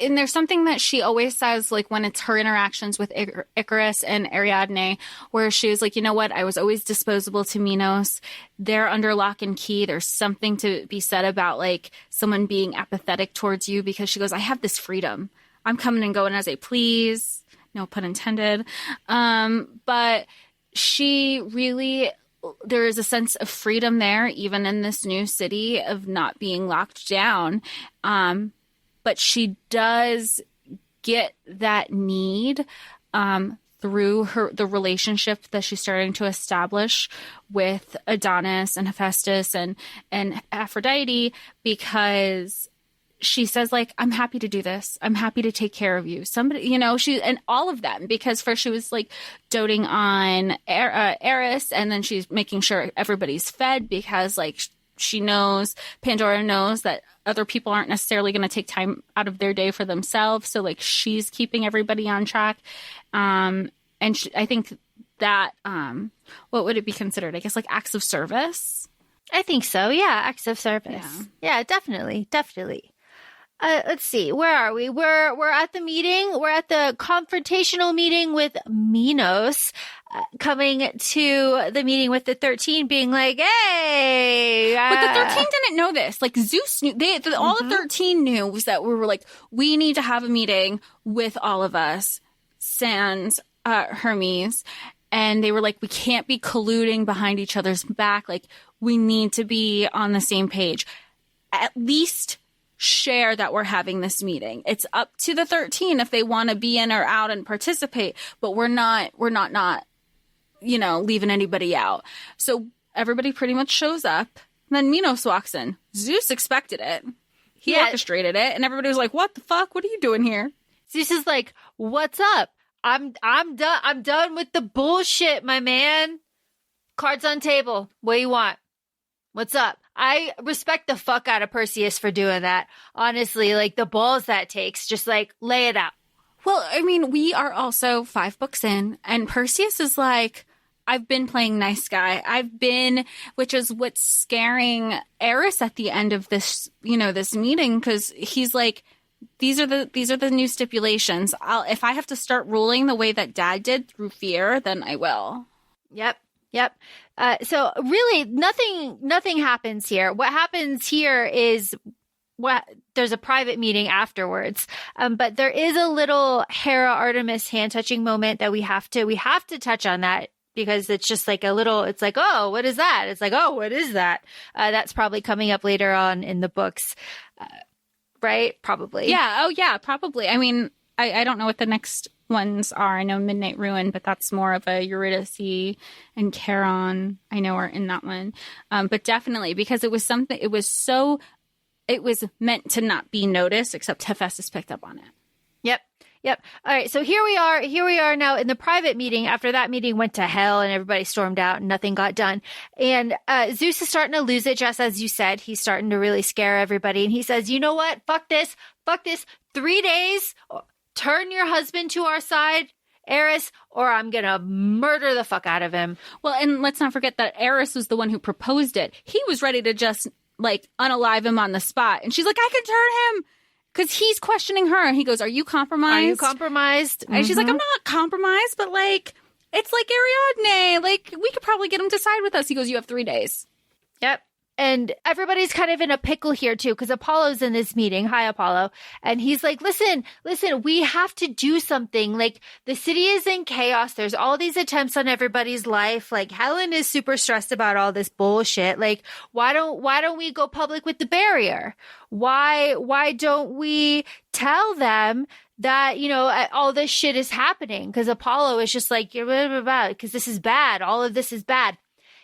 and there's something that she always says, like when it's her interactions with Icarus and Ariadne, where she was like, you know what? I was always disposable to Minos. They're under lock and key. There's something to be said about like someone being apathetic towards you, because she goes, I have this freedom. I'm coming and going as I please. No pun intended. But she really, there is a sense of freedom there, even in this new city, of not being locked down. But she does get that need through the relationship that she's starting to establish with Adonis and Hephaestus and Aphrodite, because she says, like, I'm happy to do this. I'm happy to take care of you. Somebody, she, and all of them, because first she was like doting on Eris, and then she's making sure everybody's fed, because like Pandora knows that other people aren't necessarily going to take time out of their day for themselves. So like she's keeping everybody on track. And I think that, what would it be considered? I guess like acts of service. I think so. Yeah. Acts of service. Yeah, definitely. Let's see. Where are we? We're at the meeting. We're at the confrontational meeting with Minos, coming to the meeting with the 13, being like, "Hey!" But the 13 didn't know this. Like Zeus knew. All the 13 knew was that we were like, we need to have a meeting with all of us, sans Hermes, and they were like, we can't be colluding behind each other's back. Like we need to be on the same page. At least share that we're having this meeting. It's up to the 13 if they want to be in or out and participate, but we're not leaving anybody out. So everybody pretty much shows up. Then Minos walks in. Zeus expected it. He orchestrated it, and everybody was like, what the fuck? What are you doing here? Zeus is like, what's up? I'm done. I'm done with the bullshit, my man. Cards on table. What do you want? What's up? I respect the fuck out of Perseus for doing that. Honestly, like the balls that takes, just like lay it out. Well, I mean, we are also 5 books in, and Perseus is like, I've been playing nice guy. Which is what's scaring Eris at the end of this, this meeting, because he's like, these are the new stipulations. If I have to start ruling the way that Dad did through fear, then I will. Yep. So really nothing happens here. What happens here is there's a private meeting afterwards. But there is a little Hera Artemis hand touching moment that we have to touch on that, because it's just like it's like, oh, what is that? It's like, oh, what is that? That's probably coming up later on in the books. Right? Probably. Yeah. Oh yeah, probably. I mean, I don't know what the next ones are. I know Midnight Ruin, but that's more of a Eurydice, and Charon, I know, are in that one. But definitely, because it was meant to not be noticed, except Hephaestus picked up on it. Yep. All right. So here we are now in the private meeting. After that meeting went to hell and everybody stormed out and nothing got done. And Zeus is starting to lose it, just as you said. He's starting to really scare everybody. And he says, you know what? Fuck this. 3 days. Turn your husband to our side, Eris, or I'm going to murder the fuck out of him. Well, and let's not forget that Eris was the one who proposed it. He was ready to just like unalive him on the spot. And she's like, I can turn him. Because he's questioning her. He goes, are you compromised? Mm-hmm. And she's like, I'm not compromised, but like, it's like Ariadne. Like, we could probably get him to side with us. He goes, you have 3 days. Yep. And everybody's kind of in a pickle here too, because Apollo's in this meeting. Hi, Apollo. And he's like, listen, we have to do something. Like, the city is in chaos. There's all these attempts on everybody's life. Like, Helen is super stressed about all this bullshit. Like, why don't we go public with the barrier? Why don't we tell them that, you know, all this shit is happening? Because Apollo is just like, because this is bad. All of this is bad.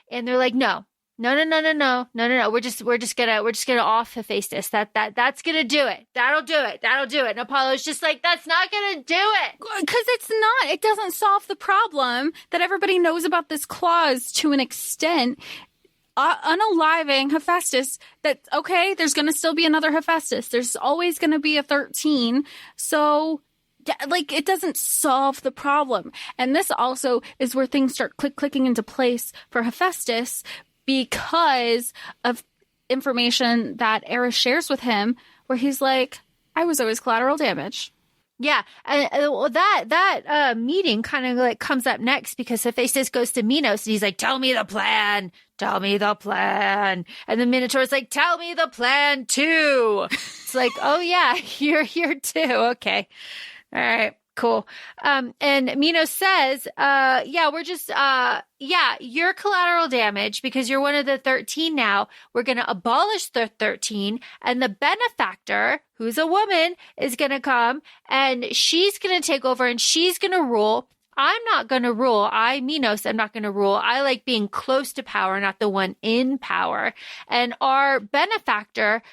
And they're like, no. We're just gonna off Hephaestus. That's gonna do it. That'll do it. And Apollo's just like, that's not gonna do it. Because it doesn't solve the problem that everybody knows about this clause to an extent. Unaliving Hephaestus, that's okay. There's gonna still be another Hephaestus. There's always gonna be a 13. So, like, it doesn't solve the problem. And this also is where things start clicking into place for Hephaestus, because of information that Eris shares with him, where he's like, I was always collateral damage. Yeah. And well, that meeting kind of like comes up next, because Hephaestus goes to Minos and he's like, tell me the plan. And the Minotaur's like, tell me the plan too. It's like, oh yeah, you're here too. Okay. All right. Cool. And Minos says, you're collateral damage because you're one of the 13 now. We're going to abolish the 13, and the benefactor, who's a woman, is going to come, and she's going to take over, and she's going to rule. I'm not going to rule. Minos, I'm not going to rule. I like being close to power, not the one in power. And our benefactor,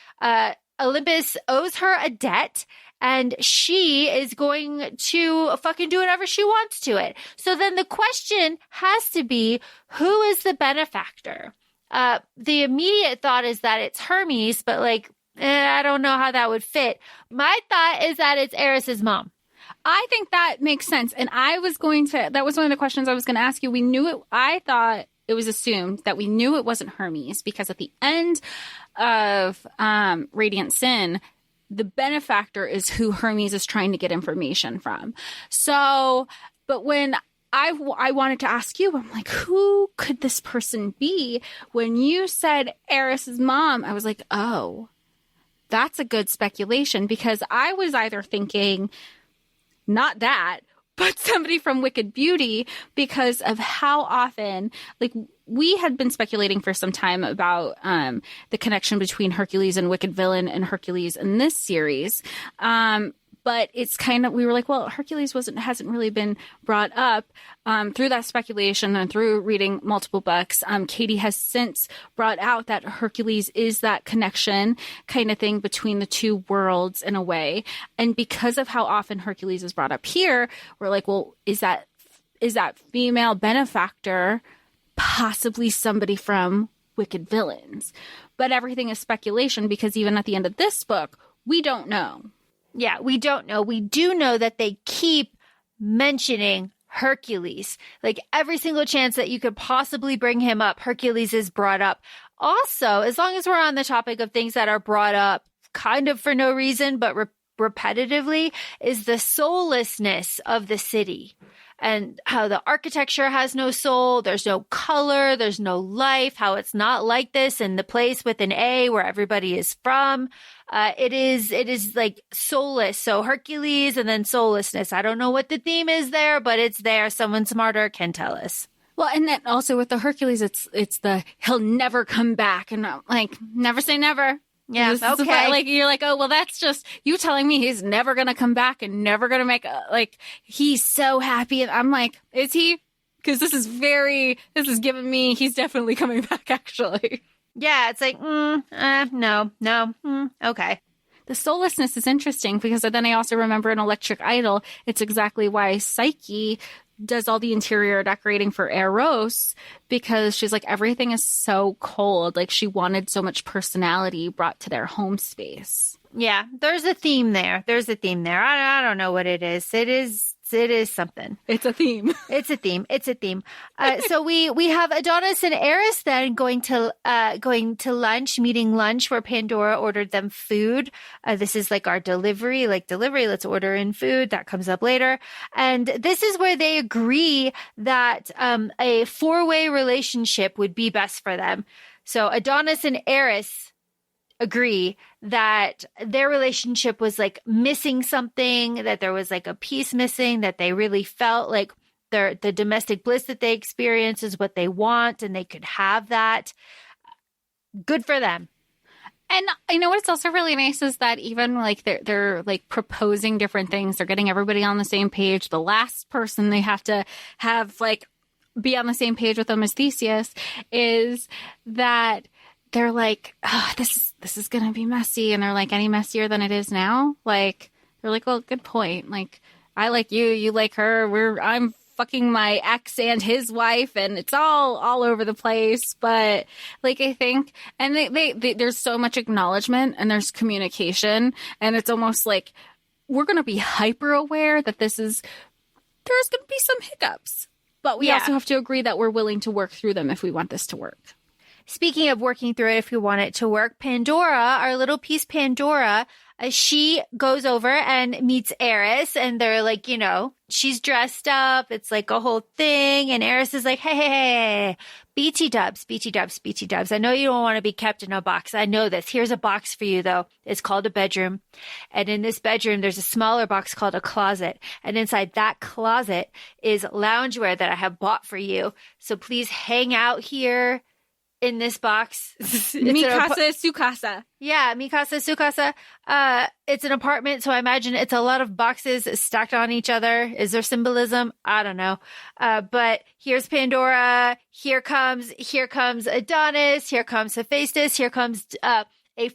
Olympus, owes her a debt. And she is going to fucking do whatever she wants to it. So then the question has to be, who is the benefactor? The immediate thought is that it's Hermes, but like, I don't know how that would fit. My thought is that it's Eris's mom. I think that makes sense. And that was one of the questions I was going to ask you. I thought it was assumed that we knew it wasn't Hermes, because at the end of Radiant Sin, the benefactor is who Hermes is trying to get information from. So, but when I wanted to ask you, I'm like, who could this person be? When you said Eris's mom, I was like, oh, that's a good speculation, because I was either thinking not that, but somebody from Wicked Beauty, because of how often, like, we had been speculating for some time about the connection between Hercules and Wicked Villain and Hercules in this series. But it's kind of, we were like, well, Hercules hasn't really been brought up through that speculation and through reading multiple books. Katie has since brought out that Hercules is that connection kind of thing between the two worlds in a way. And because of how often Hercules is brought up here, we're like, well, is that female benefactor possibly somebody from Wicked Villains? But everything is speculation, because even at the end of this book, we don't know. Yeah, we don't know. We do know that they keep mentioning Hercules. Like, every single chance that you could possibly bring him up, Hercules is brought up. Also, as long as we're on the topic of things that are brought up kind of for no reason, but repetitively, is the soullessness of the city. And how the architecture has no soul, there's no color, there's no life, how it's not like this in the place with an A where everybody is from. It is like soulless. So Hercules and then soullessness. I don't know what the theme is there, but it's there. Someone smarter can tell us. Well, and then also with the Hercules, it's the he'll never come back. And I'm like, never say never. Yeah, okay. Like, you're like, oh, well, that's just you telling me he's never going to come back and never going to make he's so happy. And I'm like, is he? Because this is giving me, he's definitely coming back, actually. Yeah, it's like, no, okay. The soullessness is interesting, because then I also remember in Electric Idol, it's exactly why Psyche does all the interior decorating for Eros, because she's like, everything is so cold. Like, she wanted so much personality brought to their home space. Yeah, there's a theme there. I don't know what it is. It is something. It's a theme. It's a theme. So we have Adonis and Eris then going to meeting lunch where Pandora ordered them food. This is like our delivery. Let's order in food. That comes up later. And this is where they agree that a 4-way relationship would be best for them. So Adonis and Eris agree that their relationship was like missing something, that there was like a piece missing, that they really felt like the domestic bliss that they experience is what they want and they could have that. Good for them. And I know what's also really nice is that even like they're like proposing different things. They're getting everybody on the same page. The last person they have to have like be on the same page with them as Theseus is that they're like, oh, this is going to be messy. And they're like, any messier than it is now? Like, they're like, well, good point. Like, I like you, you like her. I'm fucking my ex and his wife, and it's all over the place. But like, I think, and they there's so much acknowledgement and there's communication, and it's almost like we're going to be hyper aware that there's going to be some hiccups, but we also have to agree that we're willing to work through them if we want this to work. Speaking of working through it, if we want it to work, Pandora, our little piece Pandora, she goes over and meets Eris, and they're like, you know, she's dressed up. It's like a whole thing. And Eris is like, hey, BT dubs. I know you don't want to be kept in a box. I know this. Here's a box for you, though. It's called a bedroom. And in this bedroom, there's a smaller box called a closet. And inside that closet is loungewear that I have bought for you. So please hang out here in this box. Mikasa Sukasa. Yeah, Mikasa Sukasa. It's an apartment, so I imagine it's a lot of boxes stacked on each other. Is there symbolism? I don't know. But here's Pandora. Here comes Adonis. Here comes Hephaestus. Here comes a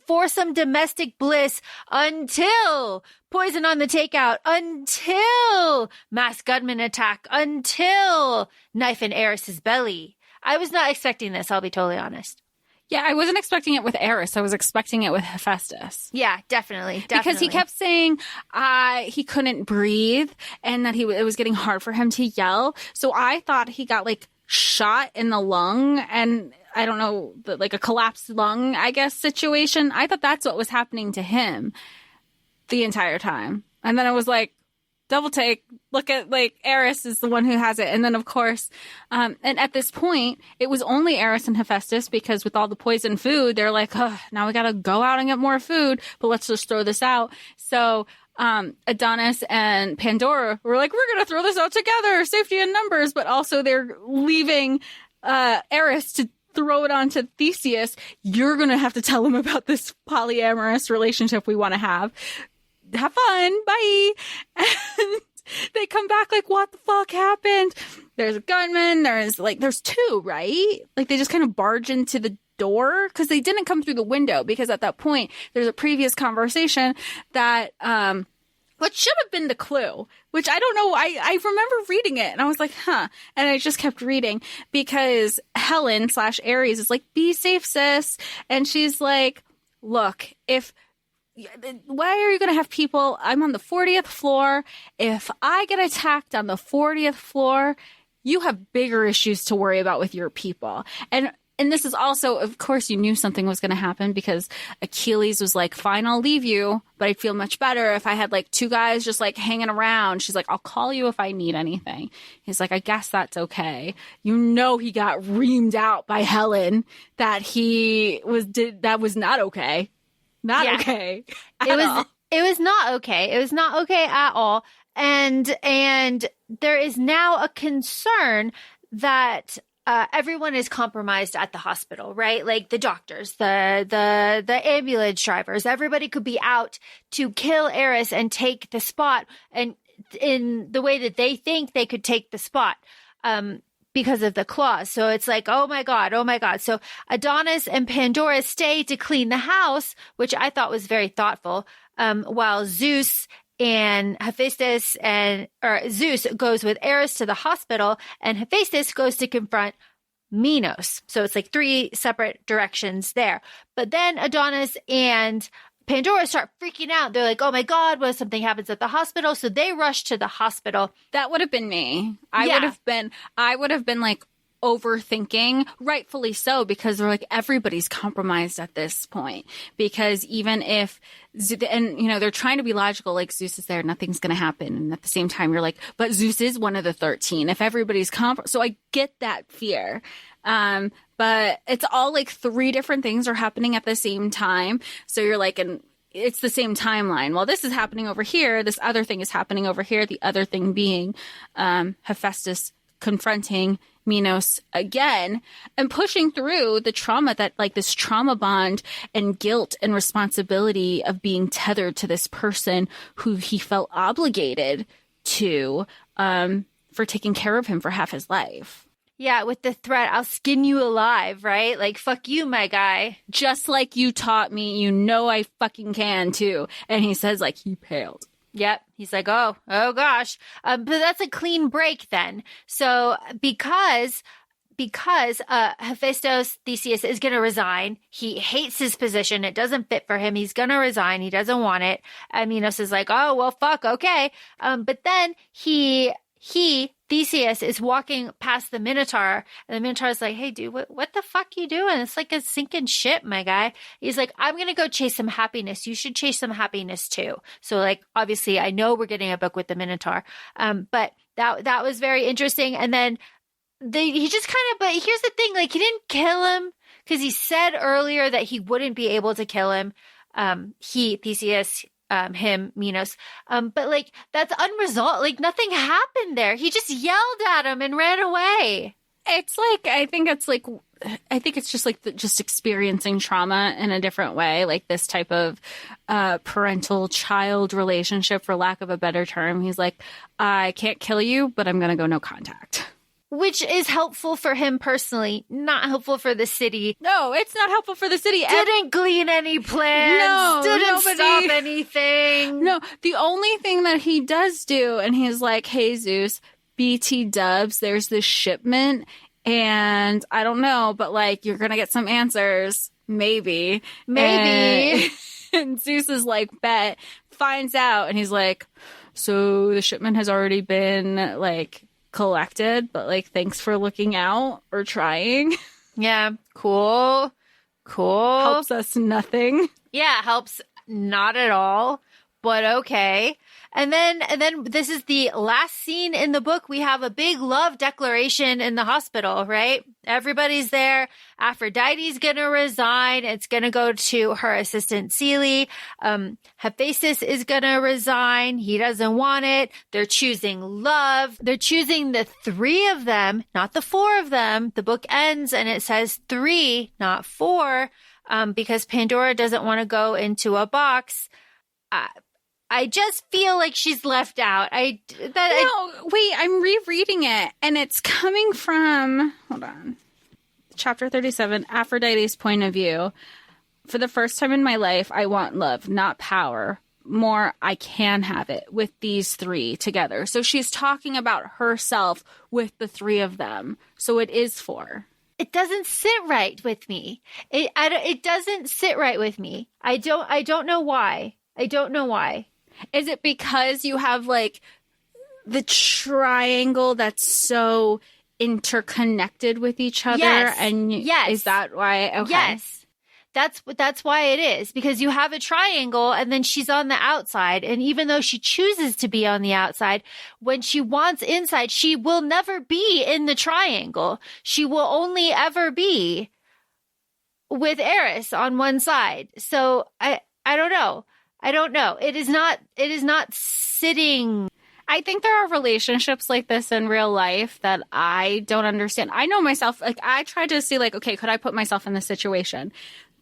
foursome domestic bliss until poison on the takeout, until mass gunman attack, until knife in Eris's belly. I was not expecting this, I'll be totally honest. Yeah, I wasn't expecting it with Eris. I was expecting it with Hephaestus. Yeah, definitely. Because he kept saying he couldn't breathe and that it was getting hard for him to yell. So I thought he got like shot in the lung and I don't know, like a collapsed lung, I guess, situation. I thought that's what was happening to him the entire time. And then I was like, double take, look at like Eris is the one who has it. And then of course, and at this point, it was only Eris and Hephaestus because with all the poison food, they're like, oh, now we got to go out and get more food, but let's just throw this out. So Adonis and Pandora were like, we're going to throw this out together, safety in numbers, but also they're leaving Eris to throw it on to Theseus. You're going to have to tell him about this polyamorous relationship we want to have. Have fun. Bye. And they come back like, what the fuck happened? There's a gunman. There's two, right? Like they just kind of barge into the door because they didn't come through the window because at that point there's a previous conversation that, what should have been the clue, which I don't know. I remember reading it and I was like, huh. And I just kept reading because Helen / Ares is like, be safe, sis. And she's like, look, why are you going to have people? I'm on the 40th floor. If I get attacked on the 40th floor, you have bigger issues to worry about with your people. And this is also, of course, you knew something was going to happen because Achilles was like, fine, I'll leave you, but I'd feel much better if I had like two guys just like hanging around. She's like, I'll call you if I need anything. He's like, I guess that's okay. You know, he got reamed out by Helen that that was not okay. Not okay. It was not okay. It was not okay at all. And there is now a concern that everyone is compromised at the hospital, right? Like the doctors, the ambulance drivers, everybody could be out to kill Eris and take the spot, and in the way that they think they could take the spot. Because of the claws. So it's like, oh my God. So Adonis and Pandora stay to clean the house, which I thought was very thoughtful, while Zeus and Hephaestus Zeus goes with Eris to the hospital and Hephaestus goes to confront Minos. So it's like three separate directions there. But then Adonis and Pandora start freaking out. They're like, oh my God, what if something happens at the hospital? So they rush to the hospital. That would have been me. I would have been like overthinking, rightfully so, because they're like, everybody's compromised at this point. Because even if, and you know, they're trying to be logical, like Zeus is there, nothing's going to happen. And at the same time, you're like, but Zeus is one of the 13. If everybody's so I get that fear. but it's all like 3 different things are happening at the same time. So you're like, it's the same timeline. Well, this is happening over here. This other thing is happening over here. The other thing being Hephaestus confronting Minos again and pushing through the trauma that like this trauma bond and guilt and responsibility of being tethered to this person who he felt obligated to for taking care of him for half his life. Yeah, with the threat, I'll skin you alive, right? Like, fuck you, my guy. Just like you taught me, you know I fucking can too. And he says like he paled. Yep. He's like, oh gosh. But that's a clean break then. So because Hephaestus Theseus is going to resign, he hates his position. It doesn't fit for him. He's going to resign. He doesn't want it. And Minos is like, oh, well, fuck. Okay. But then Theseus is walking past the Minotaur, and the Minotaur is like, hey, dude, what the fuck you doing? It's like a sinking ship, my guy. He's like, I'm going to go chase some happiness. You should chase some happiness too. So like, obviously I know we're getting a book with the Minotaur. But that was very interesting. And then he just kind of, but here's the thing, like he didn't kill him because he said earlier that he wouldn't be able to kill him. Theseus, Minos. But like that's unresolved. Like nothing happened there. He just yelled at him and ran away. It's like, I think it's just like just experiencing trauma in a different way. Like this type of parental child relationship, for lack of a better term. He's like, I can't kill you, but I'm going to go no contact. Which is helpful for him personally, not helpful for the city. No, it's not helpful for the city. Didn't glean any plans. No, didn't stop anything. No, the only thing that he does do, and he's like, hey, Zeus, BT dubs, there's this shipment, and I don't know, but like, you're going to get some answers. Maybe. And Zeus is like, bet, finds out, and he's like, so the shipment has already been like collected, but like thanks for looking out or trying. Yeah, cool. Helps us nothing. Yeah, helps not at all, but okay. And then this is the last scene in the book. We have a big love declaration in the hospital, right? Everybody's there. Aphrodite's going to resign. It's going to go to her assistant, Seele. Hephaestus is going to resign. He doesn't want it. They're choosing love. They're choosing the 3 of them, not the 4 of them. The book ends and it says 3, not 4, because Pandora doesn't want to go into a box. I just feel like she's left out. Wait, I'm rereading it, and it's coming from, hold on, chapter 37, Aphrodite's point of view. For the first time in my life, I want love, not power. More, I can have it with these 3 together. So she's talking about herself with the 3 of them. So it is 4. It doesn't sit right with me. It doesn't sit right with me. I don't know why. Is it because you have like the triangle that's so interconnected with each other? Yes. And yes. Is that why? Okay. Yes. That's why it is, because you have a triangle and then she's on the outside. And even though she chooses to be on the outside, when she wants inside, she will never be in the triangle. She will only ever be with Eris on one side. So I don't know. It is not sitting. I think there are relationships like this in real life that I don't understand. I know myself, like I try to see like, okay, could I put myself in this situation?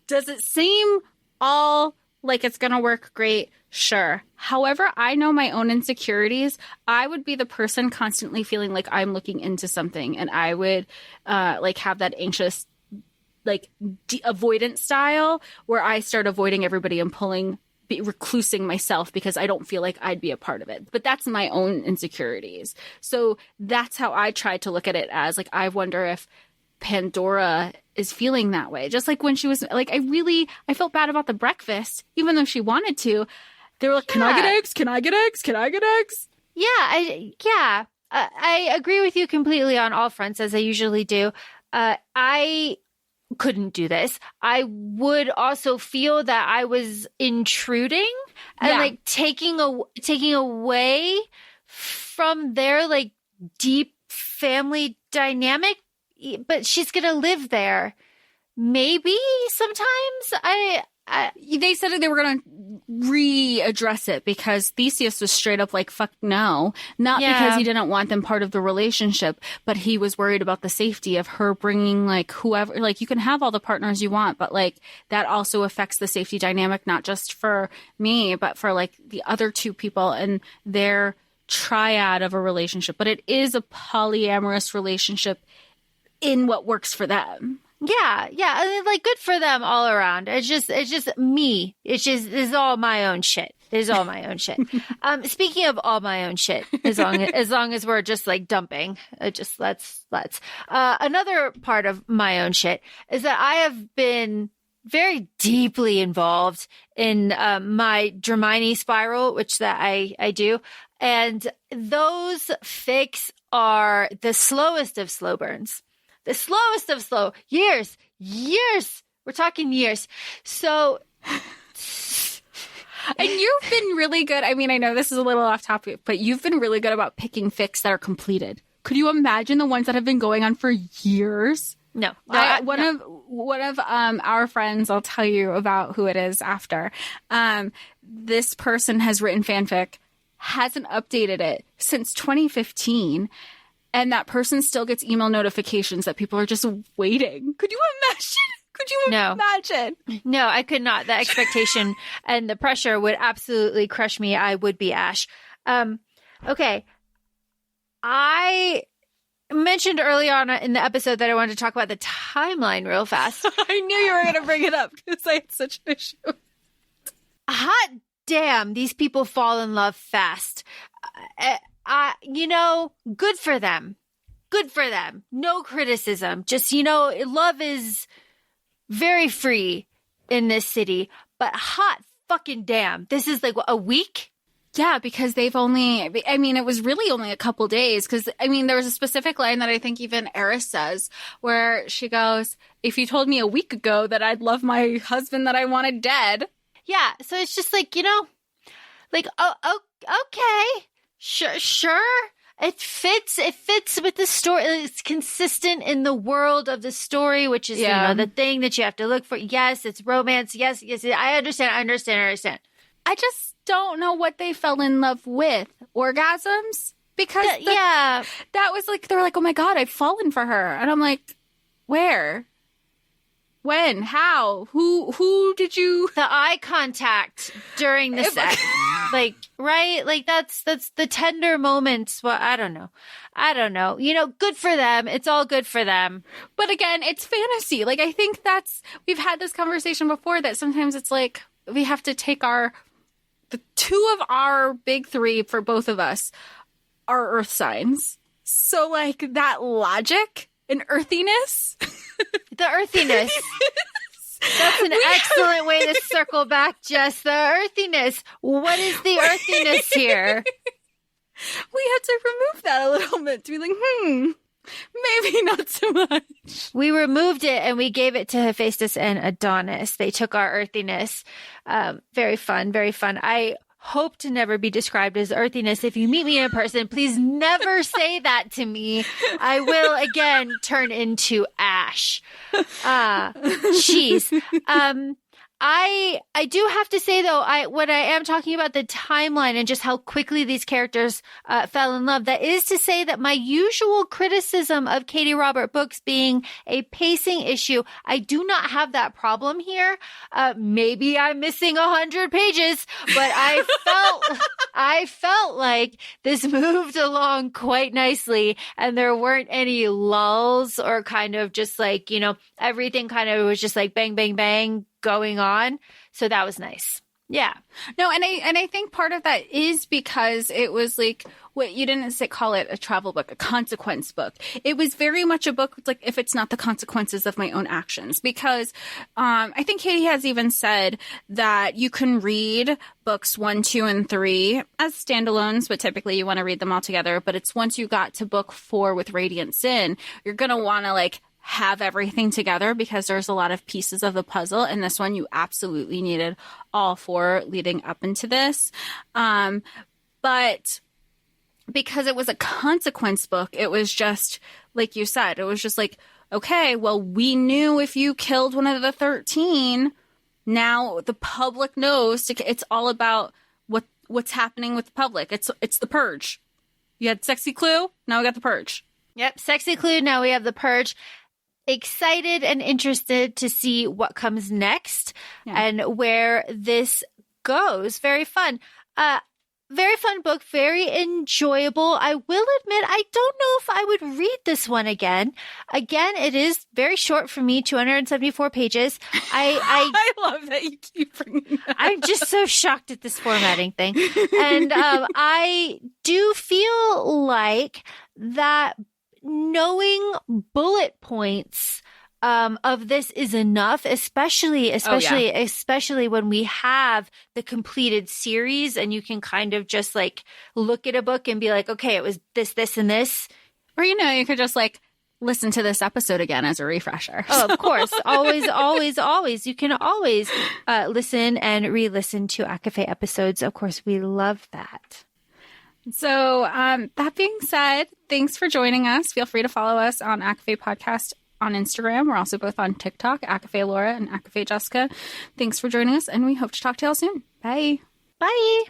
Does it seem all like it's going to work great? Sure. However, I know my own insecurities. I would be the person constantly feeling like I'm looking into something, and I would like have that anxious like avoidance style where I start avoiding everybody and reclusing myself because I don't feel like I'd be a part of it. But that's my own insecurities. So that's how I try to look at it, as like, I wonder if Pandora is feeling that way. Just like when she was like, I felt bad about the breakfast, even though she wanted to. They were like, can I get eggs? Can I get eggs? Can I get eggs? Yeah. I agree with you completely on all fronts, as I usually do. I couldn't do this. I would also feel that I was intruding and like taking away from their like deep family dynamic. but she's going to live there. Maybe sometimes they said that they were going to readdress it because Theseus was straight up like, fuck no. Not because he didn't want them part of the relationship, but he was worried about the safety of her bringing like whoever, like you can have all the partners you want, but like that also affects the safety dynamic, not just for me, but for like the other two people and their triad of a relationship. But it is a polyamorous relationship in what works for them. Yeah. I mean, like, good for them all around. It's just me. It's all my own shit. It's all my own shit. Speaking of all my own shit, as long as we're just like dumping, let's. Another part of my own shit is that I have been very deeply involved in my Dramini spiral, which that I do. And those fics are the slowest of slow burns. The slowest of slow. Years. We're talking years. So. And you've been really good. I mean, I know this is a little off topic, but you've been really good about picking fics that are completed. Could you imagine the ones that have been going on for years? No. One of our friends, I'll tell you about who it is after. This person has written fanfic, hasn't updated it since 2015. And that person still gets email notifications that people are just waiting. Could you imagine? No, I could not. The expectation and the pressure would absolutely crush me. I would be Ash. Okay. I mentioned early on in the episode that I wanted to talk about the timeline real fast. I knew you were going to bring it up because I had such an issue. Hot damn, these people fall in love fast. Good for them. Good for them. No criticism. Just, love is very free in this city, but hot fucking damn. This is like a week? Yeah, because it was really only a couple days. Because, there was a specific line that I think even Eris says where she goes, if you told me a week ago that I'd love my husband that I wanted dead. Yeah. So it's just like, like, oh, okay. Sure. It fits with the story. It's consistent in the world of the story, which is, the thing that you have to look for. Yes, it's romance. Yes. I understand. I just don't know what they fell in love with. Orgasms? Because that was like, they were like, oh my God, I've fallen for her. And I'm like, where? When? How? Who did you? The eye contact during the sex. Like, right? Like, that's the tender moments. Well, I don't know. Good for them. It's all good for them. But again, it's fantasy. Like, I think we've had this conversation before that sometimes it's like we have to take the two of our big three for both of us are earth signs. So, like, that logic and earthiness. The earthiness. That's an excellent way to circle back, Jess. The earthiness. What is the earthiness here? We had to remove that a little bit to be like, maybe not so much. We removed it and we gave it to Hephaestus and Adonis. They took our earthiness. Very fun, very fun. I hope to never be described as earthiness. If you meet me in person, please never say that to me. I will again turn into ash. Jeez. I do have to say though, when I am talking about the timeline and just how quickly these characters fell in love, that is to say that my usual criticism of Katie Robert books being a pacing issue, I do not have that problem here. Maybe I'm missing 100 pages, but I felt like this moved along quite nicely and there weren't any lulls or kind of just like, everything kind of was just like bang, bang, bang going on. So that was nice. Yeah. No, and I think part of that is because it was like what you didn't call it a travel book, a consequence book. It was very much a book like if it's not the consequences of my own actions. Because I think Katie has even said that you can read books 1, 2, and 3 as standalones, but typically you want to read them all together. But it's once you got to book 4 with Radiant Sin, you're going to want to like have everything together because there's a lot of pieces of the puzzle. And this one, you absolutely needed all 4 leading up into this. But because it was a consequence book, it was just, like you said, it was just like, okay, well, we knew if you killed one of the 13, now the public knows. It's all about what's happening with the public. It's the Purge. You had Sexy Clue, now we got the Purge. Yep, Sexy Clue, now we have the Purge. Excited and interested to see what comes next and where this goes. Very fun. Very fun book, very enjoyable. I will admit, I don't know if I would read this one again. Again, it is very short for me, 274 pages. I love that you keep bringing that I'm just so shocked at this formatting thing. And I do feel like that knowing bullet points of this is enough, especially when we have the completed series and you can kind of just like look at a book and be like, okay, it was this, and this. Or, you could just like listen to this episode again as a refresher. Oh, of course. Always. You can always listen and re-listen to ACOFAE episodes. Of course, we love that. So that being said, thanks for joining us. Feel free to follow us on ACOFAE Podcast on Instagram. We're also both on TikTok, ACOFAE Laura and ACOFAE Jessica. Thanks for joining us, and we hope to talk to y'all soon. Bye. Bye.